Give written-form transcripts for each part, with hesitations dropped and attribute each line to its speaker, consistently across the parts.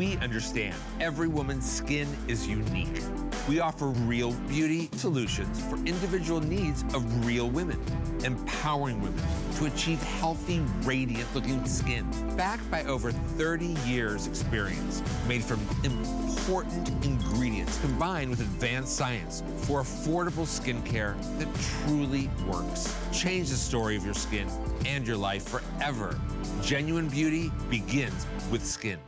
Speaker 1: We understand every woman's skin is unique. We offer real beauty solutions for individual needs of real women, empowering women to achieve healthy, radiant-looking skin, backed by over 30 years experience, made from important ingredients combined with advanced science for affordable skincare that truly works. Change the story of your skin and your life forever. Genuine beauty begins with skin.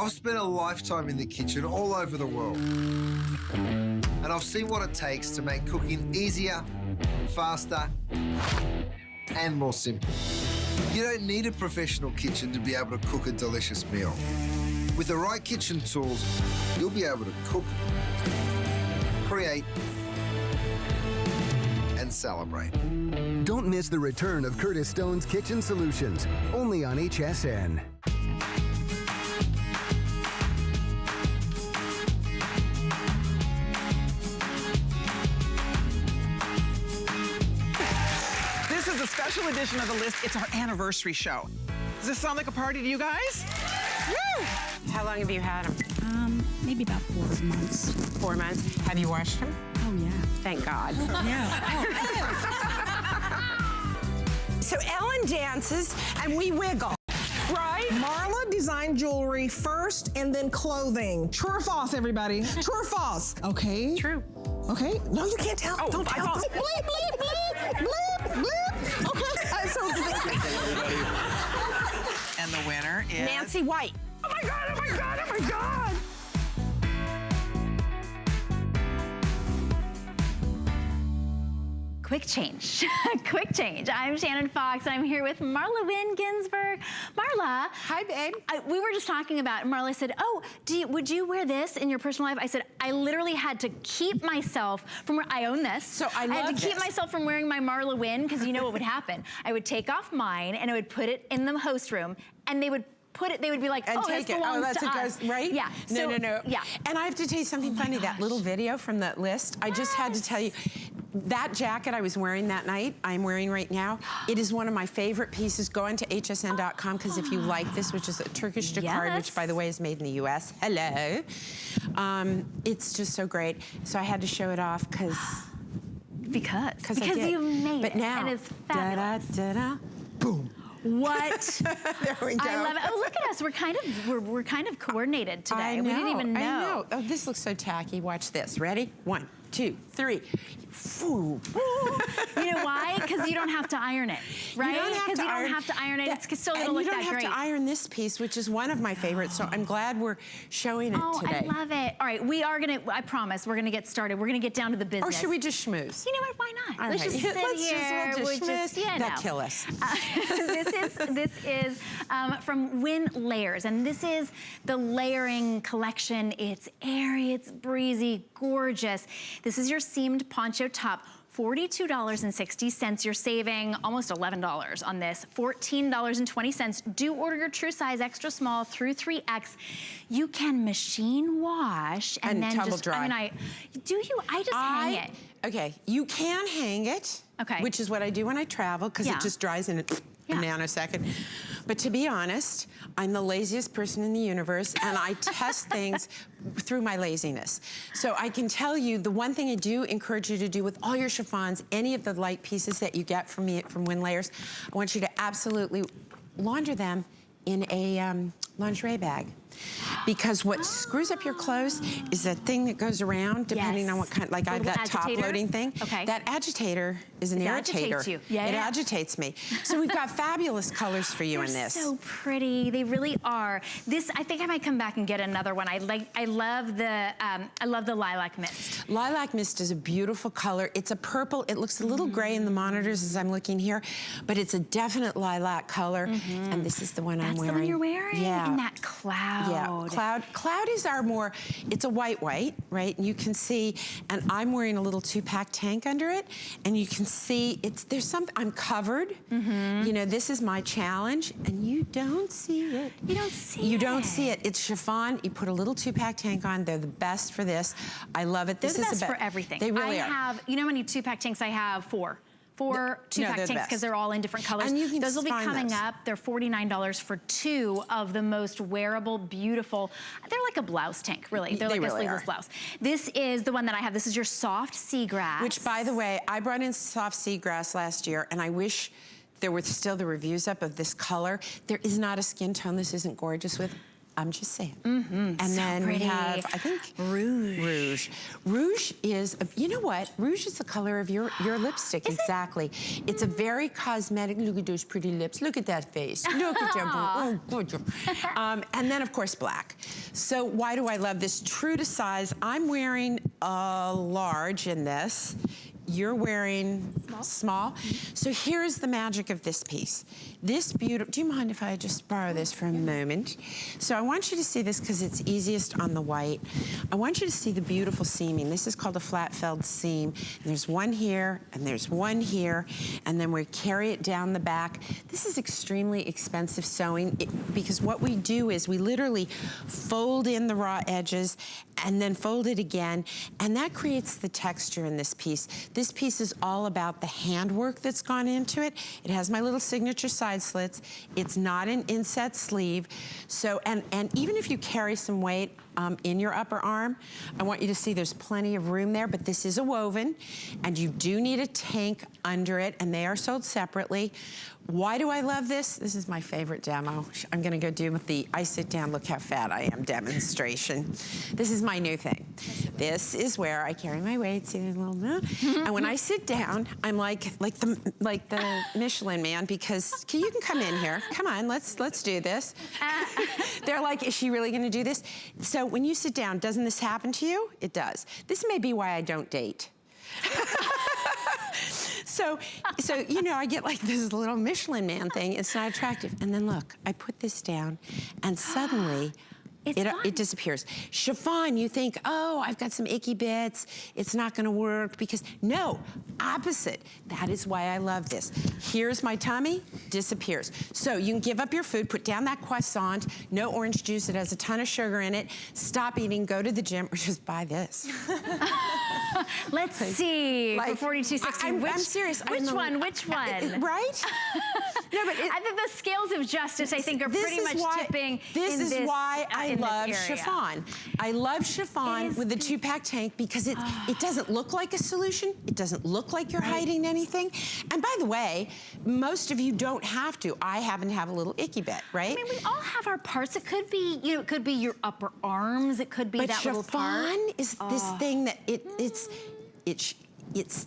Speaker 2: I've spent a lifetime in the kitchen all over the world. And I've seen what it takes to make cooking easier, faster, and more simple. You don't need a professional kitchen to be able to cook a delicious meal. With the right kitchen tools, you'll be able to cook, create, and celebrate.
Speaker 3: Don't miss the return of Curtis Stone's Kitchen Solutions, only on HSN.
Speaker 4: This is a special edition of The List. It's our anniversary show. Does this sound like a party to you guys? Woo!
Speaker 5: How long have you had them?
Speaker 6: Maybe about 4 months.
Speaker 5: 4 months. Have you washed them?
Speaker 6: Oh, yeah.
Speaker 5: Thank God.
Speaker 6: Yeah.
Speaker 5: So Ellen dances and we wiggle, right?
Speaker 7: Marla designed jewelry first and then clothing. True or false, everybody? True or false? Okay.
Speaker 5: True.
Speaker 7: Okay. No, you can't tell.
Speaker 5: Oh,
Speaker 7: Don't
Speaker 5: I
Speaker 7: tell.
Speaker 5: false.
Speaker 7: Bleep, bleep, bleep, bleep, bleep. Okay.
Speaker 4: And the winner is...
Speaker 5: Nancy White.
Speaker 4: Oh my God, oh my God, oh my God!
Speaker 8: Quick change. Quick change. I'm Shannon Fox, and I'm here with MarlaWynne Ginsburg. Marla.
Speaker 5: Hi, babe.
Speaker 8: We were just talking about, Marla said, oh, would you wear this in your personal life? I said, I literally had to keep myself from, I own this.
Speaker 5: So I
Speaker 8: had
Speaker 5: love
Speaker 8: to keep
Speaker 5: this.
Speaker 8: myself from wearing my MarlaWynne, because you know what would happen. I would take off mine, and I would put it in the host room, and they would put it, they would be like,
Speaker 5: And
Speaker 8: oh,
Speaker 5: take
Speaker 8: this
Speaker 5: it.
Speaker 8: belongs
Speaker 5: Oh, that's
Speaker 8: to
Speaker 5: it
Speaker 8: us.
Speaker 5: goes, right?
Speaker 8: Yeah.
Speaker 5: No, no.
Speaker 8: Yeah.
Speaker 5: And I have to tell you something funny. That little video from that list, I just had to tell you, that jacket I was wearing that night, I'm wearing right now, it is one of my favorite pieces. Go into hsn.com, because if you like this, which is a Turkish jacquard, which by the way is made in the US, hello. It's just so great. So I had to show it off because
Speaker 8: you made
Speaker 5: but
Speaker 8: it,
Speaker 5: now,
Speaker 8: and it's fabulous.
Speaker 5: da-da, boom.
Speaker 8: What?
Speaker 5: There we go.
Speaker 8: I love it. Oh, look at us. We're kind of coordinated today.
Speaker 5: I know,
Speaker 8: we didn't even know.
Speaker 5: I know. Oh, this looks so tacky. Watch this. Ready? 1, 2, 3. Foo.
Speaker 8: You know why? Because you don't have to iron it, right?
Speaker 5: Because
Speaker 8: you don't have to iron it. It's still gonna look that great.
Speaker 5: And you don't have to iron this piece, which is one of my favorites. So I'm glad we're showing it today.
Speaker 8: I love it. All right, we are gonna. I promise, we're gonna get started. We're gonna get down to the business.
Speaker 5: Or should we just schmooze?
Speaker 8: You know what? Why not?
Speaker 5: All
Speaker 8: Let's
Speaker 5: right.
Speaker 8: just sit here.
Speaker 5: We'll just schmooze. That'll
Speaker 8: no.
Speaker 5: kill us.
Speaker 8: This is from Wynn Layers, and this is the layering collection. It's airy, it's breezy, gorgeous. This is your seamed poncho top. $42.60. You're saving almost $11 on this. $14.20. Do order your true size extra small through 3X. You can machine wash and then
Speaker 5: tumble
Speaker 8: just
Speaker 5: dry.
Speaker 8: I just hang it.
Speaker 5: Okay, you can hang it.
Speaker 8: Okay.
Speaker 5: Which is what I do when I travel, because it just dries in a nanosecond. But to be honest, I'm the laziest person in the universe, and I test things through my laziness. So I can tell you, the one thing I do encourage you to do with all your chiffons, any of the light pieces that you get from me from Wynn Layers, I want you to absolutely launder them in a lingerie bag. Because what screws up your clothes is that thing that goes around, depending on what kind, like I have that top loading thing.
Speaker 8: Okay.
Speaker 5: That agitator is an irritator.
Speaker 8: Agitates you. Yeah,
Speaker 5: it agitates me. So we've got fabulous colors for you in this.
Speaker 8: So pretty, they really are. This, I think I might come back and get another one. I love the lilac mist.
Speaker 5: Lilac mist is a beautiful color. It's a purple. It looks a little gray in the monitors as I'm looking here, but it's a definite lilac color. And this is the one I'm wearing.
Speaker 8: That's the one you're wearing?
Speaker 5: Yeah.
Speaker 8: In that cloud.
Speaker 5: Yeah, cloud is our more, it's a white, right? And you can see, and I'm wearing a little 2-pack tank under it, and you can see there's something, I'm covered. You know, this is my challenge, and you don't see it.
Speaker 8: You don't see it.
Speaker 5: You don't see it. It's chiffon. You put a little 2-pack tank on. They're the best for this. I love it.
Speaker 8: They're the best for everything.
Speaker 5: They really
Speaker 8: are. I have, you know how many 2-pack tanks I have? Four 2-pack tanks because they're all in different colors.
Speaker 5: And you can
Speaker 8: those will be coming up. They're $49 for 2 of the most wearable, beautiful. They're like a blouse tank, really. They're like a sleeveless blouse. This is the one that I have. This is your soft seagrass.
Speaker 5: Which, by the way, I brought in soft seagrass last year, and I wish there were still the reviews up of this color. There is not a skin tone this isn't gorgeous with. I'm just saying. And then we have, I think, rouge. Rouge is, you know what? Rouge is the color of your lipstick, exactly. It's a very cosmetic, look at those pretty lips, look at that face, look at that, oh, gorgeous. And then, of course, black. So why do I love this? True to size, I'm wearing a large in this. You're wearing small. So here's the magic of this piece. This beautiful, do you mind if I just borrow this for a moment? So I want you to see this because it's easiest on the white. I want you to see the beautiful seaming. This is called a flat felled seam. And there's one here, and there's one here, and then we carry it down the back. This is extremely expensive sewing because what we do is we literally fold in the raw edges and then fold it again, and that creates the texture in this piece. This piece is all about the handwork that's gone into it. It has my little signature side slits. It's not an inset sleeve. So, and even if you carry some weight in your upper arm, I want you to see there's plenty of room there, but this is a woven, and you do need a tank under it, and they are sold separately. Why do I love this? This is my favorite demo. I'm gonna go do with the I sit down, look how fat I am demonstration. This is my new thing. This is where I carry my weight, see there's a little, and when I sit down, I'm like the Michelin man, because you can come in here. Come on, let's do this. They're like, is she really gonna do this? So when you sit down, doesn't this happen to you? It does. This may be why I don't date. So you know, I get like this little Michelin man thing. It's not attractive. And then look, I put this down, and suddenly it disappears. Chiffon, you think, oh, I've got some icky bits. It's not gonna work because, no, opposite. That is why I love this. Here's my tummy, disappears. So you can give up your food, put down that croissant, no orange juice, it has a ton of sugar in it, stop eating, go to the gym, or just buy this.
Speaker 8: Let's see, like, for $42.60.
Speaker 5: I'm serious.
Speaker 8: Which one?
Speaker 5: Right? No, but
Speaker 8: I think the scales of justice, I think, are pretty much tipping.
Speaker 5: This is why I love chiffon. I love chiffon with the 2-pack tank because it doesn't look like a solution. It doesn't look like you're hiding anything. And by the way, most of you don't have to. I happen to have a little icky bit, right?
Speaker 8: I mean, we all have our parts. It could be, you know, it could be your upper arms. It could be that little part.
Speaker 5: But chiffon is this thing that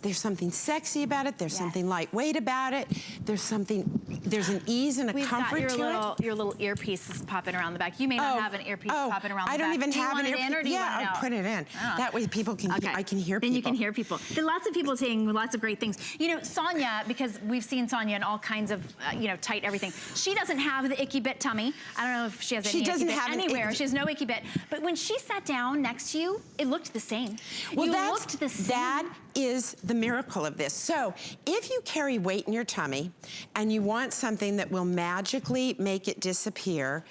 Speaker 5: there's something sexy about it. There's something lightweight about it. There's an ease and a comfort to it.
Speaker 8: Your little earpiece is popping around the back. You may not have an earpiece popping around the back.
Speaker 5: I don't even have an earpiece.
Speaker 8: Yeah,
Speaker 5: I'll put it in. Oh. That way people can hear, I can hear people.
Speaker 8: Then you can hear people. There are lots of people saying lots of great things. You know, Sonia, because we've seen Sonia in all kinds of, you know, tight everything. She doesn't have the icky bit tummy. I don't know if she has any icky bit anywhere. She has no icky bit. But when she sat down next to you, it looked the same.
Speaker 5: Well,
Speaker 8: you looked the same.
Speaker 5: That is the miracle of this. So if you carry weight in your tummy and you want something that will magically make it disappear,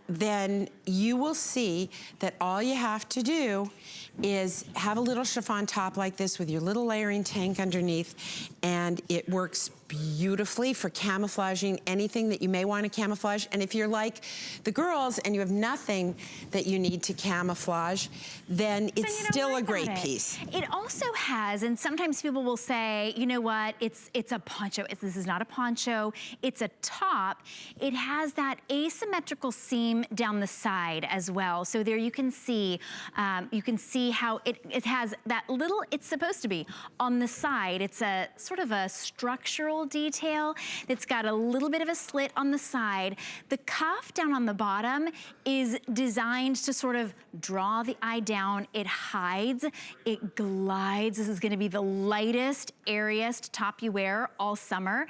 Speaker 5: then you will see that all you have to do is have a little chiffon top like this with your little layering tank underneath, and it works beautifully for camouflaging anything that you may want to camouflage. And if you're like the girls and you have nothing that you need to camouflage, then it's still a great piece.
Speaker 8: It also has, and sometimes people will say, you know what, it's a poncho. This is not a poncho, it's a top. It has that asymmetrical seam down the side as well. So there you can see how it has that little, it's supposed to be on the side. It's a sort of a structural detail that's got a little bit of a slit on the side. The cuff down on the bottom is designed to sort of draw the eye down. It hides, it glides. This is gonna be the lightest, airiest top you wear all summer.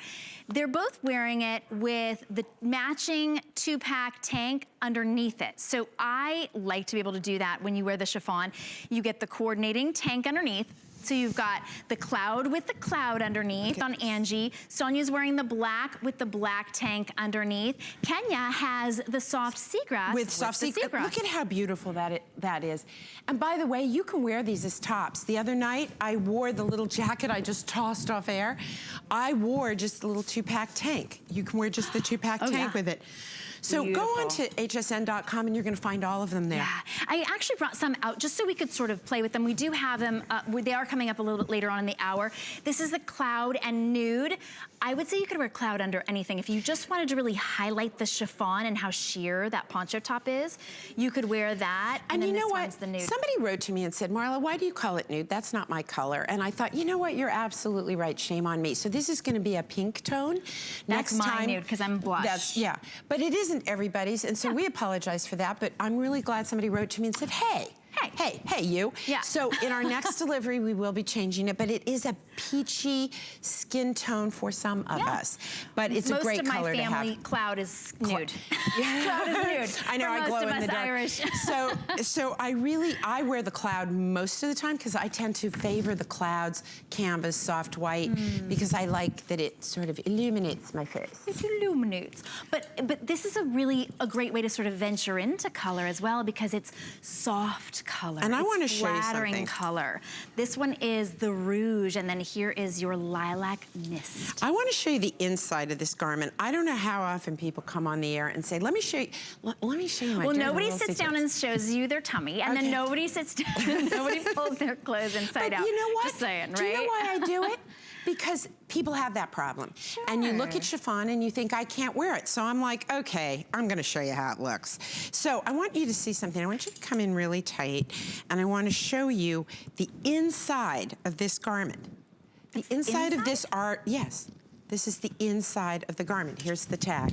Speaker 8: They're both wearing it with the matching 2-pack tank underneath it. So I like to be able to do that when you wear the chiffon. You get the coordinating tank underneath. So you've got the cloud with the cloud underneath on Angie. Sonia's wearing the black with the black tank underneath. Kenya has the soft seagrass
Speaker 5: with soft seagrass. Look at how beautiful that is. And by the way, you can wear these as tops. The other night, I wore the little jacket I just tossed off air. I wore just the little 2-pack tank. You can wear just the 2-pack tank with it. So go on to hsn.com and you're gonna find all of them there.
Speaker 8: Yeah, I actually brought some out just so we could sort of play with them. We do have them, they are coming up a little bit later on in the hour. This is the cloud and nude. I would say you could wear cloud under anything. If you just wanted to really highlight the chiffon and how sheer that poncho top is, you could wear that.
Speaker 5: And you know what?
Speaker 8: The nude.
Speaker 5: Somebody wrote to me and said, Marla, why do you call it nude? That's not my color. And I thought, you know what? You're absolutely right. Shame on me. So this is gonna be a pink tone.
Speaker 8: That's my nude, because I'm blush.
Speaker 5: Yeah, but it isn't everybody's, and so we apologize for that, but I'm really glad somebody wrote to me and said, hey, you.
Speaker 8: Yeah.
Speaker 5: So in our next delivery, we will be changing it, but it is a peachy skin tone for some of us. But it's a great color to have.
Speaker 8: Most of my family, cloud is nude. Cloud is nude.
Speaker 5: I know, I glow in the dark.
Speaker 8: Irish.
Speaker 5: So I wear the cloud most of the time because I tend to favor the clouds, canvas, soft white, because I like that it sort of illuminates my face.
Speaker 8: It illuminates. But this is a great way to sort of venture into color as well, because it's soft color.
Speaker 5: And I want to show you
Speaker 8: flattering
Speaker 5: something.
Speaker 8: color. This one is the rouge, and then here is your lilac mist.
Speaker 5: I want to show you the inside of this garment. I don't know how often people come on the air and say, let me show you my
Speaker 8: Well, nobody sits down and shows you their tummy, and then nobody sits down, nobody pulls their clothes inside out.
Speaker 5: You know what?
Speaker 8: Just saying, right?
Speaker 5: Do you know why I do it? Because people have that problem.
Speaker 8: Sure.
Speaker 5: And you look at chiffon and you think, I can't wear it. So I'm like, okay, I'm gonna show you how it looks. So I want you to see something. I want you to come in really tight, and I want to show you the inside of this garment. The inside of this yes, this is the inside of the garment. Here's the tag.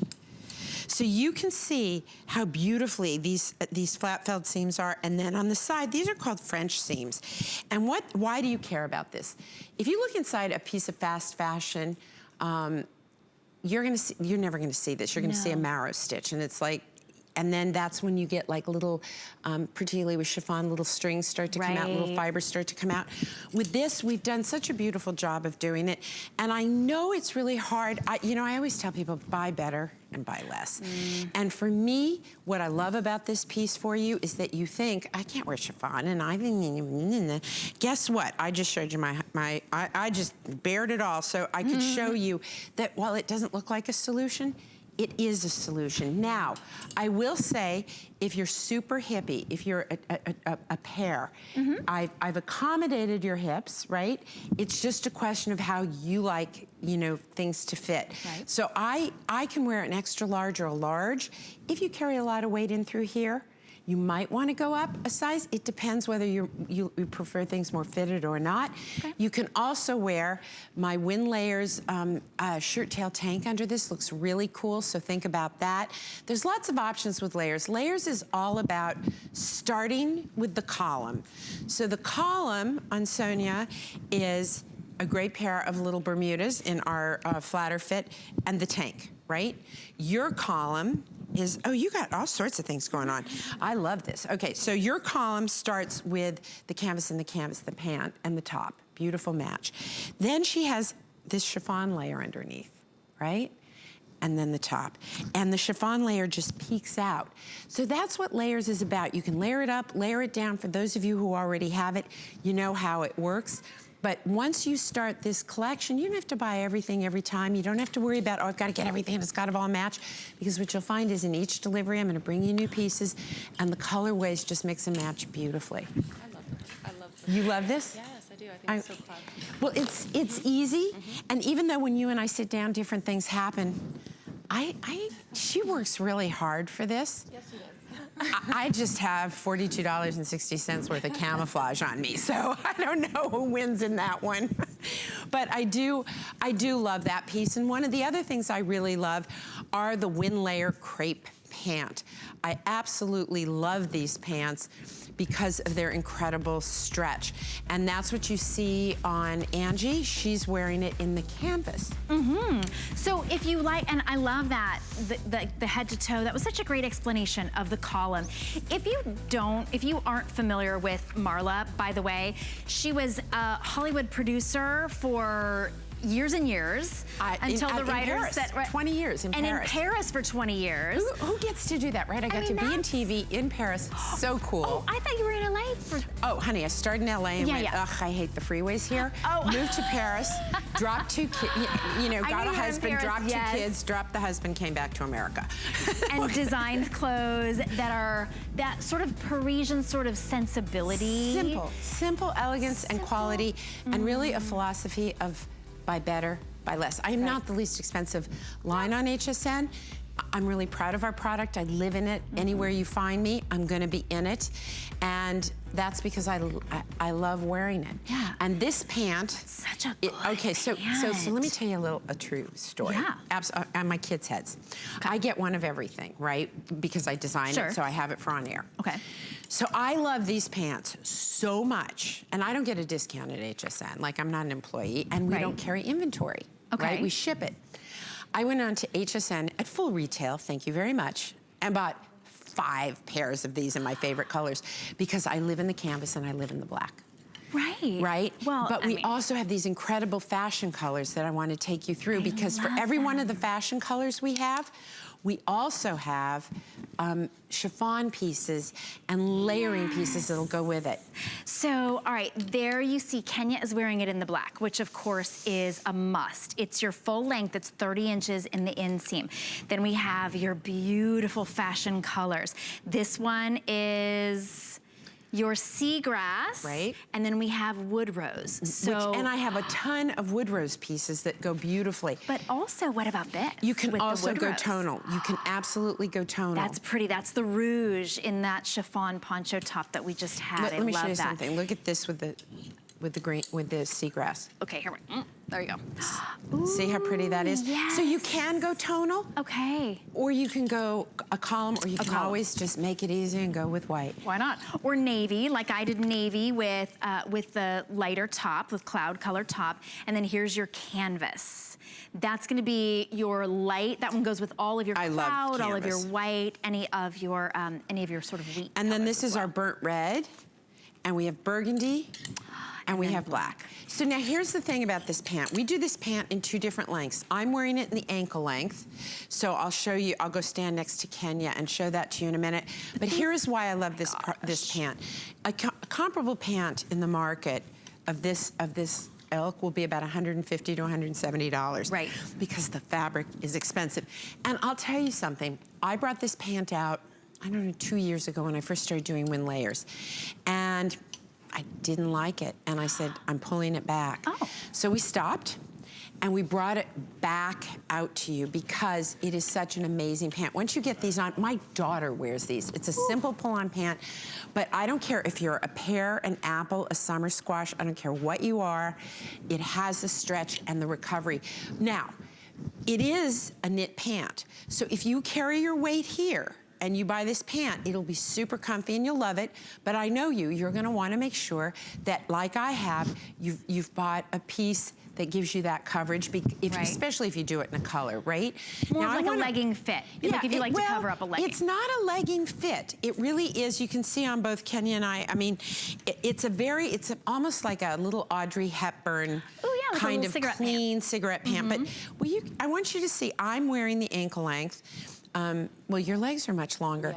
Speaker 5: So you can see how beautifully these flat felled seams are, and then on the side, these are called French seams. And why do you care about this? If you look inside a piece of fast fashion, you're never gonna see this. You're gonna see a marrow stitch, and it's like, and then that's when you get like little, particularly with chiffon, little strings start to come out, little fibers start to come out. With this, we've done such a beautiful job of doing it. And I know it's really hard. I always tell people, buy better and buy less. And for me, what I love about this piece for you is that you think, I can't wear chiffon, and guess what? I just showed you I just bared it all so I could show you that while it doesn't look like a solution, it is a solution. Now, I will say, if you're super hippie, if you're a pair, I've accommodated your hips, right? It's just a question of how you like, things to fit. Right. So I can wear an extra large or a large. If you carry a lot of weight in through here, you might want to go up a size. It depends whether you prefer things more fitted or not. Okay. You can also wear my Wynn Layers shirt tail tank under this. Looks really cool, so think about that. There's lots of options with layers. Layers is all about starting with the column. So the column on Sonia is a great pair of little Bermudas in our Flatterfit and the tank, right? Your column is, you got all sorts of things going on. I love this. Okay, so your column starts with the canvas and the canvas, the pant and the top. Beautiful match. Then she has this chiffon layer underneath, right? And then the top. And the chiffon layer just peeks out. So that's what layers is about. You can layer it up, layer it down. For those of you who already have it, you know how it works. But once you start this collection, you don't have to buy everything every time. You don't have to worry about, oh, I've got to get everything and it's got to all match. Because what you'll find is in each delivery, I'm going to bring you new pieces, and the colorways just mix and match beautifully.
Speaker 6: I love this. I love this.
Speaker 5: You love this?
Speaker 6: Yes, I do. I think it's so fun.
Speaker 5: Well, it's easy, and even though when you and I sit down, different things happen, she works really hard for this.
Speaker 6: Yes, she does.
Speaker 5: I just have $42.60 worth of camouflage on me, so I don't know who wins in that one. But I do love that piece. And one of the other things I really love are the Win Layer Crepe pant. I absolutely love these pants because of their incredible stretch. And that's what you see on Angie. She's wearing it in the canvas.
Speaker 8: So if you like, and I love that, the head to toe, that was such a great explanation of the column. If you aren't familiar with Marla, by the way, she was a Hollywood producer for years and years until the writers said
Speaker 5: 20 years in Paris.
Speaker 8: And in Paris for 20 years.
Speaker 5: Who gets to do that, right? I got to be in TV in Paris. So cool.
Speaker 8: Oh, I thought you were in LA for...
Speaker 5: Oh, honey, I started in LA and went, ugh, I hate the freeways here. Moved to Paris, dropped 2 kids, got a husband, dropped 2 kids, dropped the husband, came back to America.
Speaker 8: And designed clothes that are that sort of Parisian sort of sensibility.
Speaker 5: Simple elegance and quality, and really a philosophy of buy better, buy less. I am not the least expensive line on HSN. I'm really proud of our product. I live in it. Anywhere you find me, I'm gonna be in it. And that's because I love wearing it.
Speaker 8: Yeah.
Speaker 5: And this pant.
Speaker 8: Such a good
Speaker 5: okay, so let me tell you a true story.
Speaker 8: Yeah.
Speaker 5: On my kids' heads. Okay. I get one of everything, right? Because I design it, so I have it for on air.
Speaker 8: Okay.
Speaker 5: So I love these pants so much, and I don't get a discount at HSN. Like, I'm not an employee, and we don't carry inventory.
Speaker 8: Okay.
Speaker 5: Right? We ship it. I went on to HSN at full retail, thank you very much, and bought 5 pairs of these in my favorite colors because I live in the canvas and I live in the black.
Speaker 8: Right.
Speaker 5: Right?
Speaker 8: Well,
Speaker 5: but we also have these incredible fashion colors that I want to take you through because for every one of the fashion colors we also have chiffon pieces and layering pieces that'll go with it.
Speaker 8: So, all right, there you see Kenya is wearing it in the black, which of course is a must. It's your full length, it's 30 inches in the inseam. Then we have your beautiful fashion colors. This one is your seagrass,
Speaker 5: right?
Speaker 8: And then we have wood rose. So,
Speaker 5: and I have a ton of wood rose pieces that go beautifully.
Speaker 8: But also, what about this?
Speaker 5: You can also go
Speaker 8: rose?
Speaker 5: tonal. You can absolutely go tonal.
Speaker 8: That's pretty. That's the rouge in that chiffon poncho top that we just had.
Speaker 5: Let me show you something. Look at this with the seagrass.
Speaker 8: Okay, here we go. There you go.
Speaker 5: See how pretty that is?
Speaker 8: Yes.
Speaker 5: So you can go tonal.
Speaker 8: Okay.
Speaker 5: Or you can go a column, or you can always just make it easy and go with white.
Speaker 8: Why not? Or navy, like I did navy with the lighter top, with cloud color top, and then here's your canvas. That's gonna be your light. That one goes with all of your cloud, all of your white, any of your sort of wheat.
Speaker 5: And then this is our burnt red, and we have burgundy, and we have black. So now here's the thing about this pant. We do this pant in 2 different lengths. I'm wearing it in the ankle length. So I'll show you, I'll go stand next to Kenya and show that to you in a minute. But here's why I love this pant. A comparable pant in the market of this ilk will be about $150 to $170.
Speaker 8: Right.
Speaker 5: Because the fabric is expensive. And I'll tell you something, I brought this pant out, I don't know, 2 years ago when I first started doing Win Layers. And I didn't like it, and I said, I'm pulling it back. So we stopped, and we brought it back out to you because it is such an amazing pant. Once you get these on, my daughter wears these. It's a simple pull-on pant, but I don't care if you're a pear, an apple, a summer squash, I don't care what you are, it has the stretch and the recovery. Now, it is a knit pant, so if you carry your weight here, and you buy this pant, it'll be super comfy and you'll love it. But I know you're gonna wanna make sure that, like I have, you've bought a piece that gives you that coverage, especially if you do it in a color, right?
Speaker 8: More now, like a legging fit. Yeah, like if you like to cover up a legging.
Speaker 5: It's not a legging fit. It really is. You can see on both Kenya and I mean, it's almost like a little Audrey Hepburn.
Speaker 8: Oh, like a
Speaker 5: kind
Speaker 8: little
Speaker 5: of
Speaker 8: cigarette
Speaker 5: clean cigarette pant. But I want you to see, I'm wearing the ankle length. Well, your legs are much longer.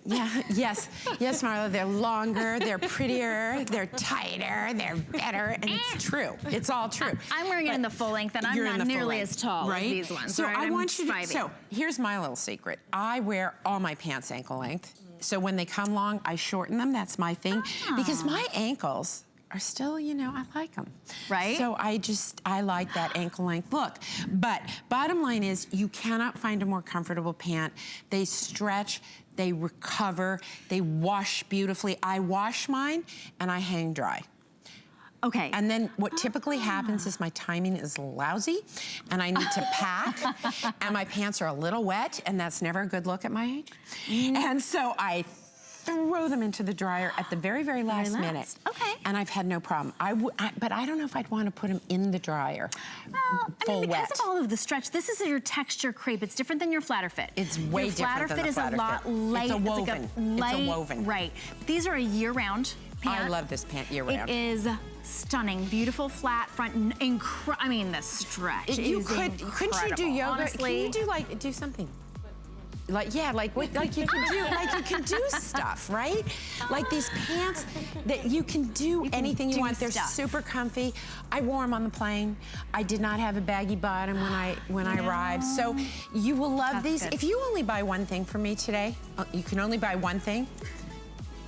Speaker 5: Yes, Marla, they're longer, they're prettier, they're tighter, they're better, and it's true. It's all true.
Speaker 8: I'm wearing it in the full length, and I'm not nearly as tall as these ones.
Speaker 5: So
Speaker 8: right?
Speaker 5: I want you to,
Speaker 8: 5'8".
Speaker 5: so here's my little secret. I wear all my pants ankle length. So when they come long, I shorten them. That's my thing. Because my ankles are still, you know, I like them.
Speaker 8: Right?
Speaker 5: So I like that ankle length look. But bottom line is, you cannot find a more comfortable pant. They stretch, they recover, they wash beautifully. I wash mine and I hang dry.
Speaker 8: Okay.
Speaker 5: And then what typically happens is my timing is lousy and I need to pack and my pants are a little wet, and that's never a good look at my age. And so I throw them into the dryer at the very, very last minute.
Speaker 8: Okay.
Speaker 5: And I've had no problem. But I don't know if I'd want to put them in the dryer.
Speaker 8: Well, I mean, because
Speaker 5: wet.
Speaker 8: of all of the stretch, this is your texture crepe. It's different than your Flatterfit.
Speaker 5: It's way different than the
Speaker 8: Flatterfit is a lot light.
Speaker 5: It's a woven.
Speaker 8: It's, like
Speaker 5: It's a woven.
Speaker 8: Right. These are a year-round pant.
Speaker 5: I love this pant year-round.
Speaker 8: It is stunning, beautiful flat front. I mean, the stretch is incredible.
Speaker 5: Couldn't you do yoga?
Speaker 8: Honestly,
Speaker 5: Can you do something? Like you can do stuff, right? Like these pants that you can do anything you want. They're super comfy. I wore them on the plane. I did not have a baggy bottom when I arrived. So you will love these.
Speaker 8: Good.
Speaker 5: If you only buy one thing from me today, you can only buy one thing.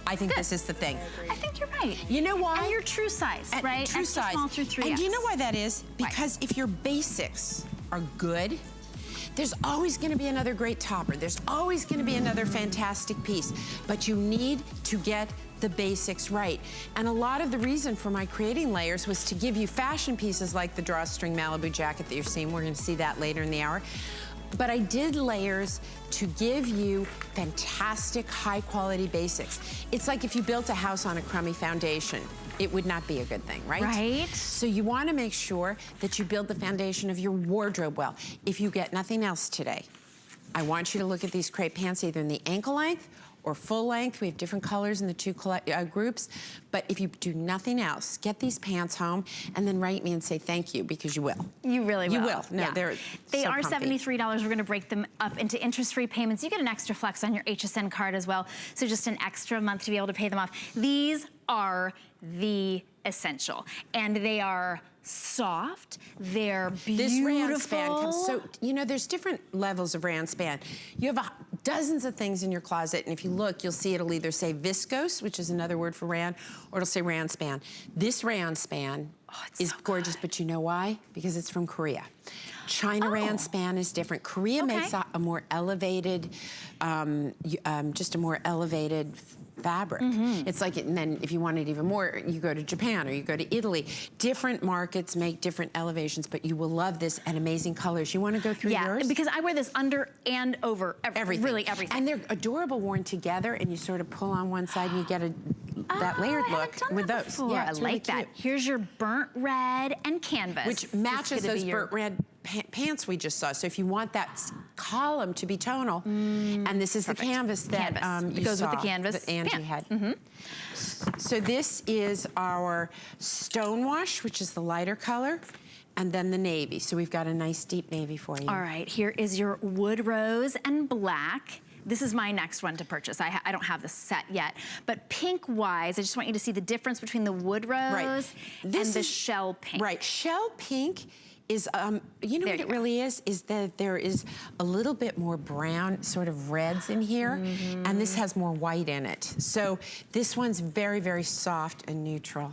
Speaker 5: I think this is the thing.
Speaker 8: I think you're right.
Speaker 5: You know why?
Speaker 8: And your true size, right?
Speaker 5: True
Speaker 8: Extra
Speaker 5: size.
Speaker 8: small through 3X.
Speaker 5: And do you know why that is? Because if your basics are good, there's always going to be another great topper. There's always going to be another fantastic piece. But you need to get the basics right. And a lot of the reason for my creating layers was to give you fashion pieces like the drawstring Malibu jacket that you're seeing. We're going to see that later in the hour. But I did layers to give you fantastic, high-quality basics. It's like if you built a house on a crummy foundation. It would not be a good thing, right?
Speaker 8: Right.
Speaker 5: So you want to make sure that you build the foundation of your wardrobe well. If you get nothing else today, I want you to look at these crepe pants either in the ankle length or full length. We have different colors in the two groups. But if you do nothing else, get these pants home and then write me and say thank you, because you will.
Speaker 8: You really will.
Speaker 5: You will. No,
Speaker 8: yeah. They
Speaker 5: so
Speaker 8: are
Speaker 5: comfy.
Speaker 8: $73. We're going to break them up into interest-free payments. You get an extra flex on your HSN card as well. So just an extra month to be able to pay them off. These are the essential. And they are soft, they're beautiful.
Speaker 5: This rayon span comes, so, you know, there's different levels of rayon span. You have dozens of things in your closet, and if you look, you'll see it'll either say viscose, which is another word for rayon, or it'll say rayon span. This rayon span is so gorgeous, but you know why? Because it's from Korea. China rayon span is different. Korea makes a more elevated, just a more elevated fabric. It's like, and then if you want it even more, you go to Japan or you go to Italy. Different markets make different elevations, but you will love this and amazing colors. You want to go through yours?
Speaker 8: Yeah, because I wear this under and over everything. Really everything.
Speaker 5: And they're adorable worn together, and you sort of pull on one side and you get that layered look with those.
Speaker 8: Before.
Speaker 5: Yeah,
Speaker 8: I
Speaker 5: it's
Speaker 8: like
Speaker 5: really
Speaker 8: that.
Speaker 5: cute.
Speaker 8: Here's your burnt red and canvas.
Speaker 5: Which matches those burnt red pants we just saw. So if you want that column to be tonal, and this is the canvas that
Speaker 8: it goes with the canvas
Speaker 5: that Angie had. So this is our Stonewash, which is the lighter color, and then the navy. So we've got a nice deep navy for you.
Speaker 8: All right, here is your wood rose and black. This is my next one to purchase. I don't have this set yet. But pink-wise, I just want you to see the difference between the wood rose and the shell pink.
Speaker 5: Right, shell pink is, you know what it really is that there is a little bit more brown sort of reds in here, and this has more white in it. So this one's very, very soft and neutral.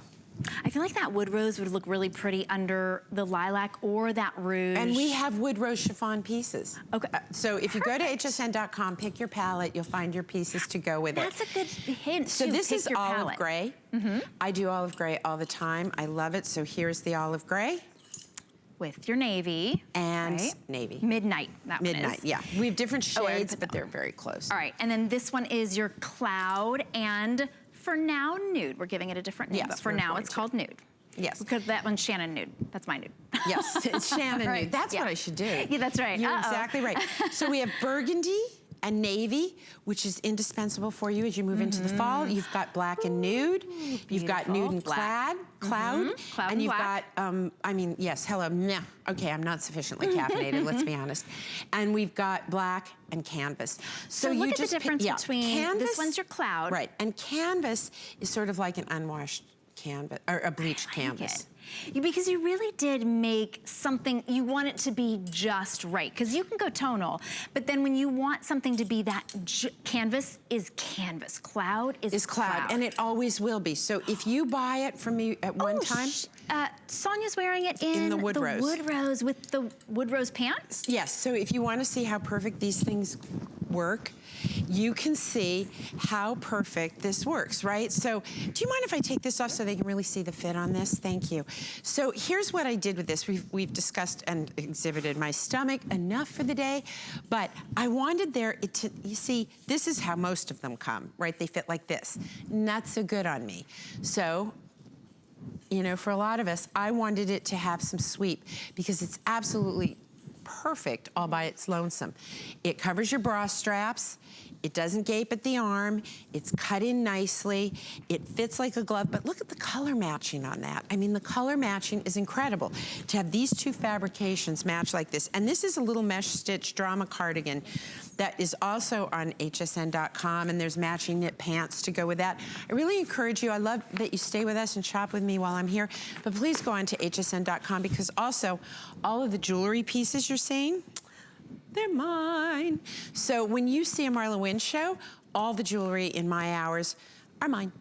Speaker 8: I feel like that wood rose would look really pretty under the lilac or that rouge.
Speaker 5: And we have wood rose chiffon pieces.
Speaker 8: Okay.
Speaker 5: So if you go to hsn.com, pick your palette, you'll find your pieces to go with it.
Speaker 8: That's a good hint.
Speaker 5: So this is olive
Speaker 8: palette.
Speaker 5: gray. I do olive gray all the time. I love it. So here's the olive gray.
Speaker 8: With your navy.
Speaker 5: And navy.
Speaker 8: Midnight, that one is.
Speaker 5: Midnight, yeah. We have different shades, but they're very close.
Speaker 8: All right, and then this one is your cloud and for now nude. We're giving it a different name, but for now it's called nude.
Speaker 5: Yes.
Speaker 8: Because that one's Shannon nude. That's my nude.
Speaker 5: Yes, it's Shannon nude. That's what I should do.
Speaker 8: Yeah, that's right.
Speaker 5: You're exactly right. So we have burgundy, and navy, which is indispensable for you as you move into the fall. You've got black and nude. You've got nude and cloud.
Speaker 8: Cloud
Speaker 5: And you've
Speaker 8: black.
Speaker 5: got, I mean, yes, hello, nah. Okay, I'm not sufficiently caffeinated, let's be honest. And we've got black and canvas.
Speaker 8: So look at the difference between, this one's your cloud.
Speaker 5: Right, and canvas is sort of like an unwashed canvas, or a bleached canvas.
Speaker 8: Because you really did make something, you want it to be just right. Because you can go tonal, but then when you want something to be that, canvas is canvas, cloud is cloud.
Speaker 5: And it always will be. So if you buy it from me at one time.
Speaker 8: Sonia's wearing it in
Speaker 5: the wood rose.
Speaker 8: wood rose with the wood rose pants?
Speaker 5: Yes, so if you want to see how perfect these things work, you can see how perfect this works, right? So do you mind if I take this off so they can really see the fit on this? Thank you. So here's what I did with this. We've discussed and exhibited my stomach enough for the day, but I wanted you see, this is how most of them come, right? They fit like this. Not so good on me. So, you know, for a lot of us, I wanted it to have some sweep because it's absolutely perfect all by its lonesome. It covers your bra straps. It doesn't gape at the arm. It's cut in nicely. It fits like a glove, but look at the color matching on that. I mean, the color matching is incredible. To have these two fabrications match like this, and this is a little mesh stitch drama cardigan that is also on hsn.com, and there's matching knit pants to go with that. I really encourage you, I love that you stay with us and shop with me while I'm here, but please go on to hsn.com because also all of the jewelry pieces you're seeing, they're mine. So when you see a MarlaWynne show, all the jewelry in my hours are mine.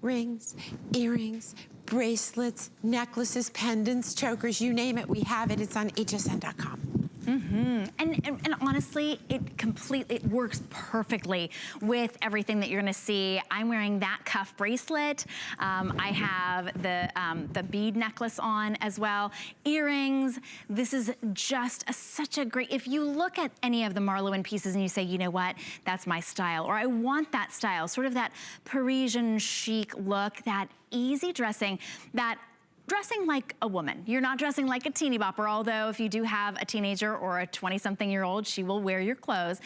Speaker 5: Rings, earrings, bracelets, necklaces, pendants, chokers, you name it, we have it. It's on hsn.com.
Speaker 8: And honestly, it works perfectly with everything that you're gonna see. I'm wearing that cuff bracelet. I have the bead necklace on as well. Earrings. This is just such a great, if you look at any of the MarlaWynne pieces and you say, you know what, that's my style, or I want that style, sort of that Parisian chic look, that easy dressing, that dressing like a woman. You're not dressing like a teeny bopper, although if you do have a teenager or a 20-something-year-old, she will wear your clothes.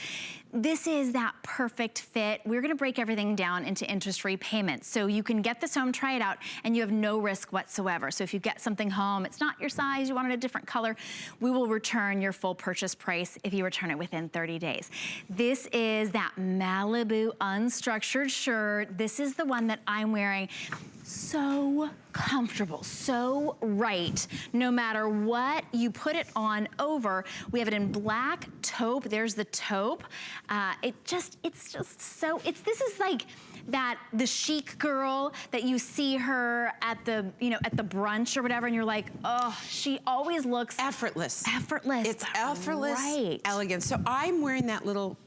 Speaker 8: This is that perfect fit. We're gonna break everything down into interest-free payments. So you can get this home, try it out, and you have no risk whatsoever. So if you get something home, it's not your size, you wanted a different color, we will return your full purchase price if you return it within 30 days. This is that Malibu unstructured shirt. This is the one that I'm wearing. So comfortable, so right, no matter what you put it on over. We have it in black taupe. There's the taupe. This is like the chic girl that you see her at the, at the brunch or whatever, and you're like, oh, she always looks
Speaker 5: effortless.
Speaker 8: Effortless.
Speaker 5: It's effortless,
Speaker 8: right.
Speaker 5: Elegant. So I'm wearing that little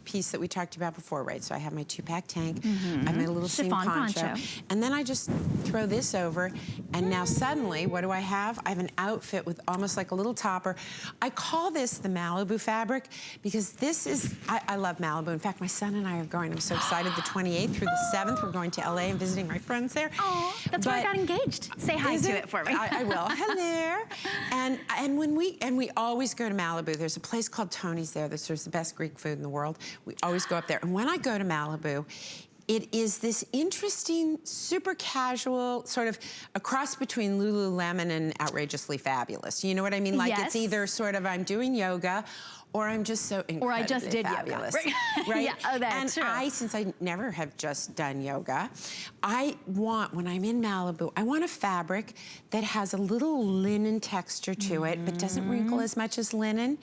Speaker 5: piece that we talked about before, right? So I have my 2-pack tank, I have my little
Speaker 8: Chiffon poncho.
Speaker 5: And then I just throw this over, and now suddenly, what do I have? I have an outfit with almost like a little topper. I call this the Malibu fabric because this is, I love Malibu. In fact, my son and I are going. I'm so excited. The 28th through the 7th, we're going to LA and visiting my friends there.
Speaker 8: Oh, that's where I got engaged. Say hi to it for me.
Speaker 5: I will. Hello. And we always go to Malibu. There's a place called Tony's there that serves the best Greek food in the world. We always go up there. And when I go to Malibu, it is this interesting, super casual, sort of a cross between Lululemon and Outrageously Fabulous. You know what I mean? Like
Speaker 8: Yes.
Speaker 5: It's either sort of I'm doing yoga or I'm just so incredibly
Speaker 8: Or I just did
Speaker 5: fabulous.
Speaker 8: yoga.
Speaker 5: Right?
Speaker 8: Yeah, oh, that's true.
Speaker 5: And since I never have just done yoga, I want, when I'm in Malibu, I want a fabric that has a little linen texture to it, but doesn't wrinkle as much as linen,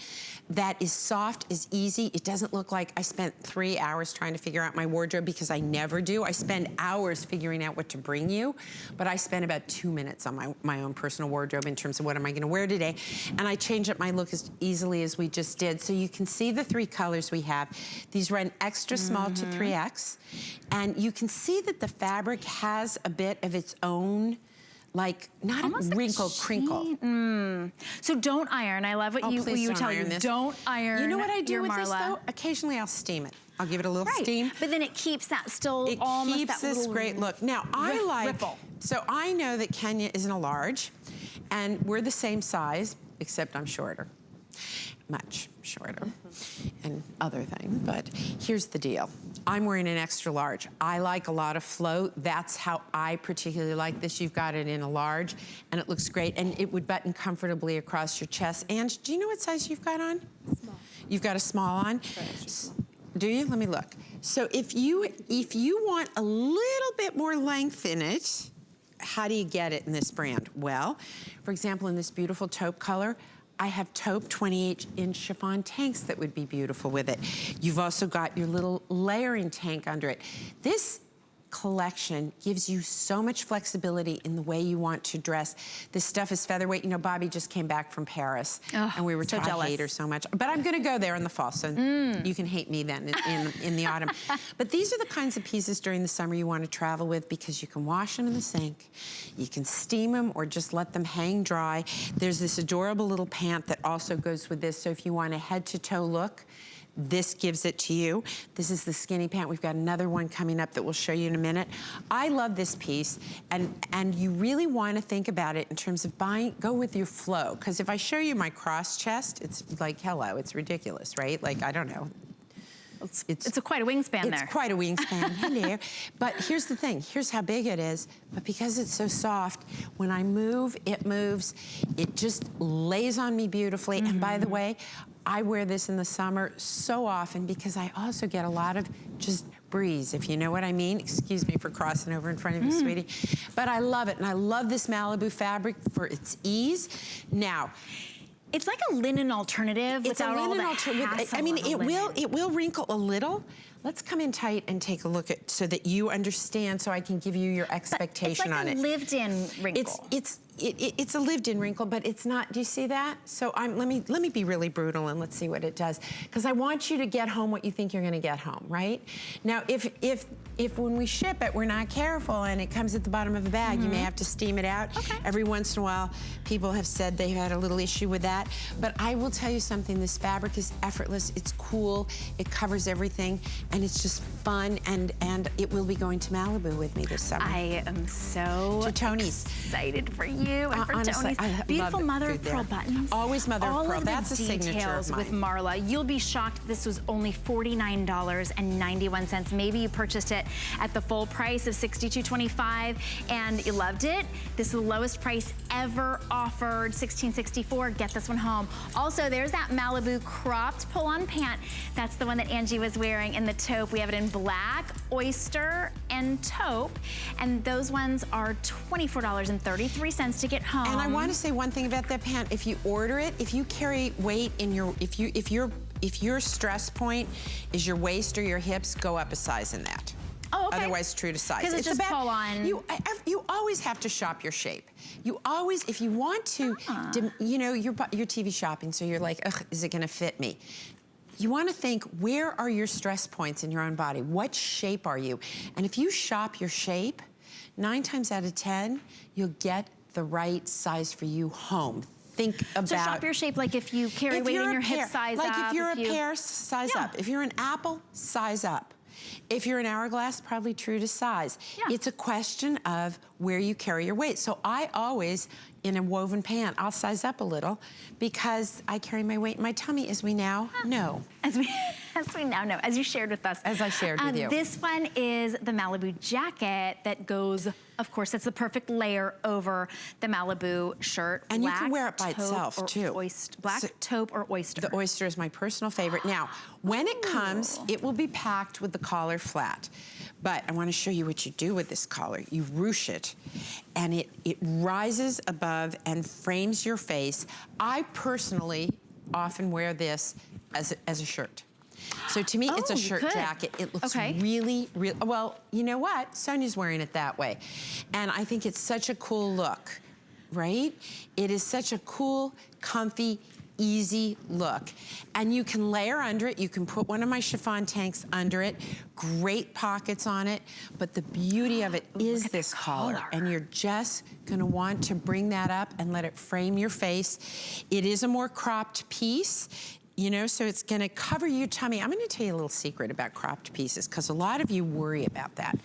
Speaker 5: that is soft, is easy. It doesn't look like I spent 3 hours trying to figure out my wardrobe, because I never do. I spend hours figuring out what to bring you, but I spend about 2 minutes on my own personal wardrobe in terms of what am I gonna wear today. And I change up my look as easily as we just did. So you can see the 3 colors we have. These run extra small to 3X. And you can see that the fabric has a bit of its own, like, not
Speaker 8: almost
Speaker 5: a wrinkle, crinkle.
Speaker 8: So don't iron. I love what you were telling me. Don't iron.
Speaker 5: You know what I do
Speaker 8: your
Speaker 5: with this,
Speaker 8: Marla.
Speaker 5: though? Occasionally I'll steam it. I'll give it a little
Speaker 8: Right.
Speaker 5: steam.
Speaker 8: But then it keeps that still
Speaker 5: It
Speaker 8: almost
Speaker 5: keeps
Speaker 8: that
Speaker 5: this
Speaker 8: little
Speaker 5: great look. Now, I like,
Speaker 8: ripple.
Speaker 5: so I know that Kenya isn't a large, and we're the same size, except I'm shorter. Much shorter. and other things, but here's the deal. I'm wearing an extra large. I like a lot of float. That's how I particularly like this. You've got it in a large, and it looks great, and it would button comfortably across your chest. And do you know what size you've got on?
Speaker 6: Small.
Speaker 5: You've got a small on? Do you? Let me look. So if you want a little bit more length in it, how do you get it in this brand? Well, for example, in this beautiful taupe color, I have taupe 28-inch chiffon tanks that would be beautiful with it. You've also got your little layering tank under it. This collection gives you so much flexibility in the way you want to dress. This stuff is featherweight. You know, Bobby just came back from Paris, and we were
Speaker 8: so jealous.
Speaker 5: I hate her so much. But I'm gonna go there in the fall, so you can hate me then in the autumn. But these are the kinds of pieces during the summer you want to travel with, because you can wash them in the sink, you can steam them, or just let them hang dry. There's this adorable little pant that also goes with this, so if you want a head-to-toe look, this gives it to you. This is the skinny pant. We've got another one coming up that we'll show you in a minute. I love this piece, and you really want to think about it in terms of buying, go with your flow. Because if I show you my cross chest, it's like, hello, it's ridiculous, right? Like, I don't know.
Speaker 8: It's quite a wingspan there.
Speaker 5: It's quite a wingspan, hello. But here's the thing, here's how big it is. But because it's so soft, when I move, it moves. It just lays on me beautifully. And by the way, I wear this in the summer so often because I also get a lot of just breeze, if you know what I mean. Excuse me for crossing over in front of you, sweetie. But I love it, and I love this Malibu fabric for its ease. Now,
Speaker 8: it's like a linen alternative without all the hassle.
Speaker 5: I mean,
Speaker 8: it
Speaker 5: will wrinkle a little. Let's come in tight and take a look at, so that you understand, so I can give you your expectation on it.
Speaker 8: It's like a lived-in wrinkle.
Speaker 5: It's a lived-in wrinkle, but it's not. Do you see that? So let me be really brutal, and let's see what it does, because I want you to get home what you think you're going to get home, right? Now, if when we ship it, we're not careful and it comes at the bottom of the bag, you may have to steam it out. Every once in a while, people have said they've had a little issue with that. But I will tell you something, this fabric is effortless, it's cool, it covers everything, and it's just fun, and it will be going to Malibu with me this summer.
Speaker 8: I am so excited for you and for
Speaker 5: honestly,
Speaker 8: Tony's. Beautiful mother of pearl buttons.
Speaker 5: Always mother of pearl, that's a
Speaker 8: signature
Speaker 5: signature of mine.
Speaker 8: with Marla. You'll be shocked, this was only $49.91. Maybe you purchased it at the full price of $62.25 and you loved it. This is the lowest price ever offered, $16.64. Get this one home. Also, there's that Malibu cropped pull-on pant. That's the one that Angie was wearing in the taupe. We have it in black, oyster, and taupe. And those ones are $24.33 to get home.
Speaker 5: And I want to say one thing about that pant. If you order it, if you carry weight in your, if your stress point is your waist or your hips, go up a size in that.
Speaker 8: Oh, okay.
Speaker 5: Otherwise, true to size.
Speaker 8: Because it's just pull on.
Speaker 5: You always have to shop your shape. You always, if you want to, you know, you're TV shopping, so you're like, ugh, is it going to fit me? You want to think, where are your stress points in your own body? What shape are you? And if you shop your shape, 9 times out of 10, you'll get the right size for you home. Think about.
Speaker 8: So shop your shape, like if you carry weight in your hip, size up.
Speaker 5: Like if you're a pear, size up. If you're an apple, size up. If you're an hourglass, probably true to size. It's a question of where you carry your weight. So I always, in a woven pant, I'll size up a little because I carry my weight in my tummy, as we now know.
Speaker 8: As we now know, as you shared with us.
Speaker 5: As I shared with you.
Speaker 8: This one is the Malibu jacket that goes, of course, that's the perfect layer over the Malibu shirt.
Speaker 5: And you can wear it by itself, too.
Speaker 8: Black taupe or oyster.
Speaker 5: The oyster is my personal favorite. Now, when it comes, it will be packed with the collar flat. But I want to show you what you do with this collar. You ruche it, and it rises above and frames your face. I personally often wear this as a shirt. So to me, it's a shirt jacket. It looks really, well, you know what? Sonia's wearing it that way. And I think it's such a cool look, right? It is such a cool, comfy, easy look. And you can layer under it. You can put one of my chiffon tanks under it. Great pockets on it. But the beauty of it is this collar. And you're just gonna want to bring that up and let it frame your face. It is a more cropped piece. You know, so it's gonna cover your tummy. I'm gonna tell you a little secret about cropped pieces, because a lot of you worry about that.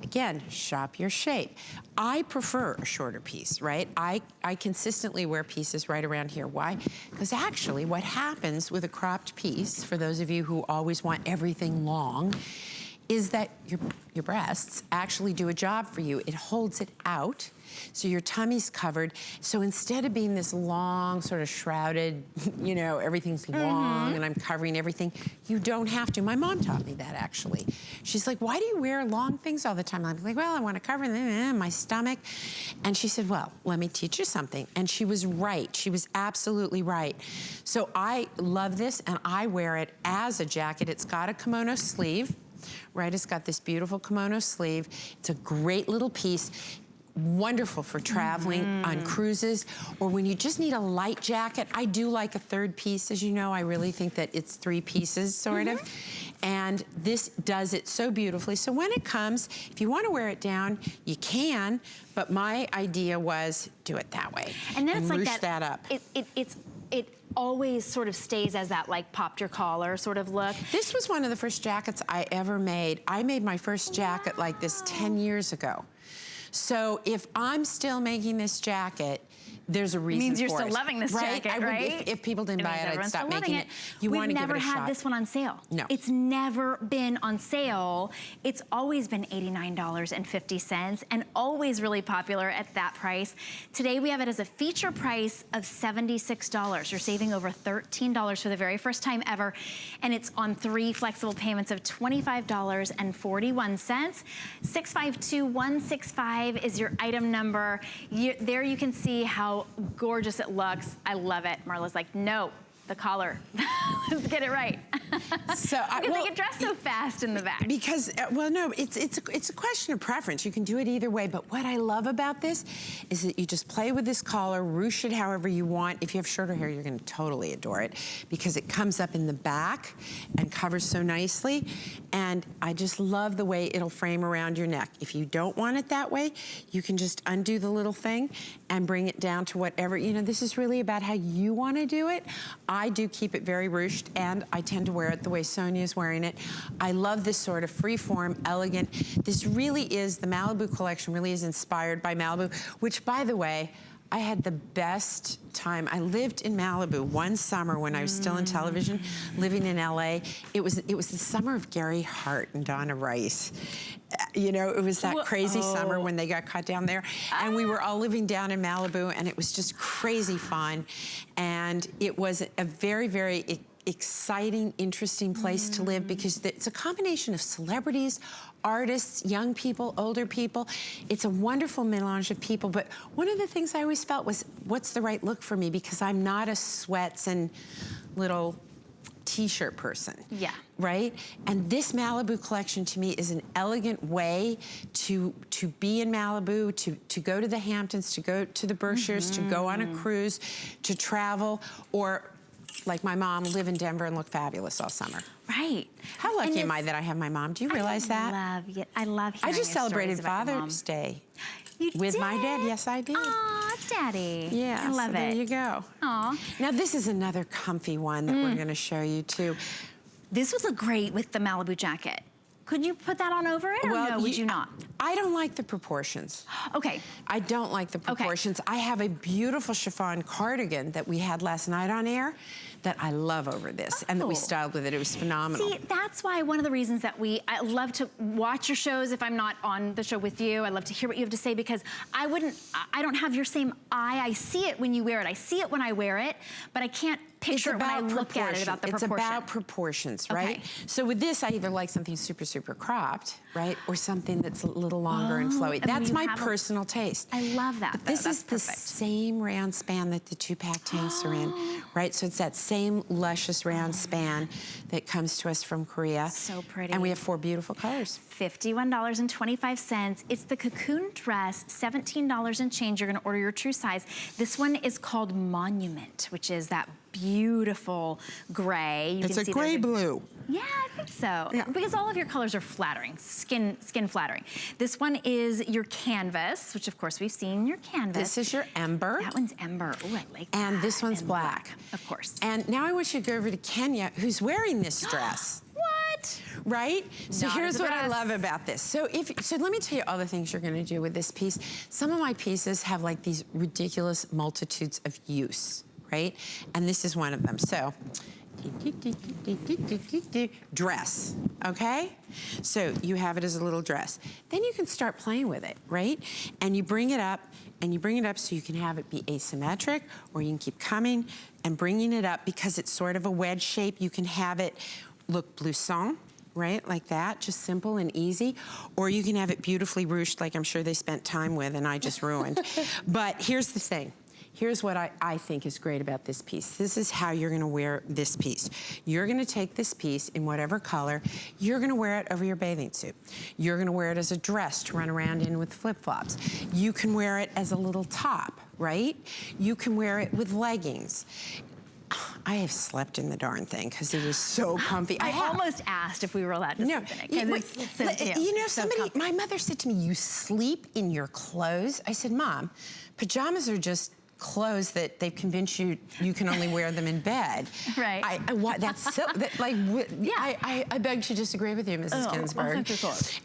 Speaker 5: Again, shop your shape. I prefer a shorter piece, right? I consistently wear pieces right around here. Why? Because actually what happens with a cropped piece, for those of you who always want everything long, is that your breasts actually do a job for you. It holds it out, so your tummy's covered. So instead of being this long, sort of shrouded, you know, everything's long and I'm covering everything, you don't have to. My mom taught me that, actually. She's like, why do you wear long things all the time? I'm like, well, I want to cover my stomach. And she said, well, let me teach you something. And she was right. She was absolutely right. So I love this, and I wear it as a jacket. It's got a kimono sleeve. Right, it's got this beautiful kimono sleeve. It's a great little piece. Wonderful for traveling on cruises, or when you just need a light jacket. I do like a third piece, as you know. I really think that it's 3 pieces, sort of. And this does it so beautifully. So when it comes, if you want to wear it down, you can, but my idea was do it that way.
Speaker 8: And then it's like
Speaker 5: ruche that up.
Speaker 8: It always sort of stays as that like popped your collar sort of look.
Speaker 5: This was one of the first jackets I ever made. I made my first jacket like this 10 years ago. So if I'm still making this jacket, there's a reason for it.
Speaker 8: It means you're still loving this jacket, right?
Speaker 5: If people didn't buy it, I'd stop making it. You want to give it a shot.
Speaker 8: We've never had this one on sale.
Speaker 5: No.
Speaker 8: It's never been on sale. It's always been $89.50 and always really popular at that price. Today we have it as a feature price of $76. You're saving over $13 for the very first time ever, and it's on 3 flexible payments of $25.41. 652165 is your item number. There you can see how gorgeous it looks. I love it. Marla's like, no, the collar. Let's get it right.
Speaker 5: So
Speaker 8: because they get dressed so fast in the back.
Speaker 5: Because, well, no, it's a question of preference. You can do it either way. But what I love about this is that you just play with this collar, ruche it however you want. If you have shorter hair, you're going to totally adore it because it comes up in the back and covers so nicely. And I just love the way it'll frame around your neck. If you don't want it that way, you can just undo the little thing and bring it down to whatever. You know, this is really about how you want to do it. I do keep it very ruched, and I tend to wear it the way Sonia's wearing it. I love this sort of free-form, elegant. This really is, the Malibu collection really is inspired by Malibu, which, by the way, I had the best time. I lived in Malibu one summer when I was still in television, living in LA. It was the summer of Gary Hart and Donna Rice. You know, it was that crazy summer when they got caught down there. And we were all living down in Malibu, and it was just crazy fun. And it was a very, very exciting, interesting place to live because it's a combination of celebrities, artists, young people, older people. It's a wonderful melange of people. But one of the things I always felt was, what's the right look for me? Because I'm not a sweats and little t-shirt person.
Speaker 8: Yeah.
Speaker 5: Right? And this Malibu collection to me is an elegant way to be in Malibu, to go to the Hamptons, to go to the Berkshires, to go on a cruise, to travel, or like my mom, live in Denver and look fabulous all summer.
Speaker 8: Right.
Speaker 5: How lucky am I that I have my mom? Do you realize that?
Speaker 8: I love hearing
Speaker 5: I just
Speaker 8: your
Speaker 5: celebrated
Speaker 8: stories about your
Speaker 5: Father's Day.
Speaker 8: You
Speaker 5: with
Speaker 8: did?
Speaker 5: my dad. Yes, I did.
Speaker 8: Aw, Daddy.
Speaker 5: Yeah,
Speaker 8: I love it.
Speaker 5: There you go.
Speaker 8: Aw.
Speaker 5: Now this is another comfy one that we're going to show you too.
Speaker 8: This would look great with the Malibu jacket. Could you put that on over it, or no, would you not?
Speaker 5: I don't like the proportions.
Speaker 8: Okay.
Speaker 5: I don't like the proportions. Okay. I have a beautiful chiffon cardigan that we had last night on air that I love over this, and that we styled with it. It was phenomenal.
Speaker 8: See, that's why one of the reasons that I love to watch your shows if I'm not on the show with you. I love to hear what you have to say because I don't have your same eye. I see it when you wear it. I see it when I wear it, but I can't picture it when I look at it about the proportion.
Speaker 5: It's about proportions, right? Okay. So with this, I either like something super, super cropped, right? Or something that's a little longer and flowy. That's my personal taste.
Speaker 8: I love that,
Speaker 5: But this is the same round span that the 2-pack tanks are in, right? So it's that same luscious round span that comes to us from Korea.
Speaker 8: So pretty.
Speaker 5: And we have 4 beautiful colors.
Speaker 8: $51.25. It's the Cocoon dress, $17 and change. You're gonna order your true size. This one is called Monument, which is that beautiful gray.
Speaker 4: It's a gray blue.
Speaker 8: Yeah, I think so. Yeah. Because all of your colors are flattering, skin flattering. This one is your canvas, which of course we've seen your canvas.
Speaker 5: This is your ember.
Speaker 8: That one's ember. Oh, I like that.
Speaker 5: And this one's black.
Speaker 8: Of course.
Speaker 5: And now I want you to go over to Kenya, who's wearing this dress.
Speaker 8: What?
Speaker 5: Right? So
Speaker 8: Not
Speaker 5: here's
Speaker 8: as a
Speaker 5: what I
Speaker 8: dress.
Speaker 5: love about this. So let me tell you all the things you're gonna do with this piece. Some of my pieces have like these ridiculous multitudes of use, right? And this is one of them. So, dress, okay? So you have it as a little dress. Then you can start playing with it, right? And you bring it up, so you can have it be asymmetric, or you can keep coming and bringing it up because it's sort of a wedge shape. You can have it look blouson, right, like that, just simple and easy. Or you can have it beautifully ruched, like I'm sure they spent time with and I just ruined. But here's the thing. Here's what I think is great about this piece. This is how you're gonna wear this piece. You're gonna take this piece in whatever color, you're gonna wear it over your bathing suit. You're gonna wear it as a dress to run around in with flip-flops. You can wear it as a little top, right? You can wear it with leggings. I have slept in the darn thing because it is so comfy.
Speaker 8: I almost asked if we were allowed to sleep in it. 'Cause it's so cute.
Speaker 5: You know,
Speaker 8: So comfy.
Speaker 5: my mother said to me, you sleep in your clothes? I said, Mom, pajamas are just clothes that they've convinced you can only wear them in bed.
Speaker 8: Right.
Speaker 5: That's so, I beg to disagree with you, Mrs. Ginsburg.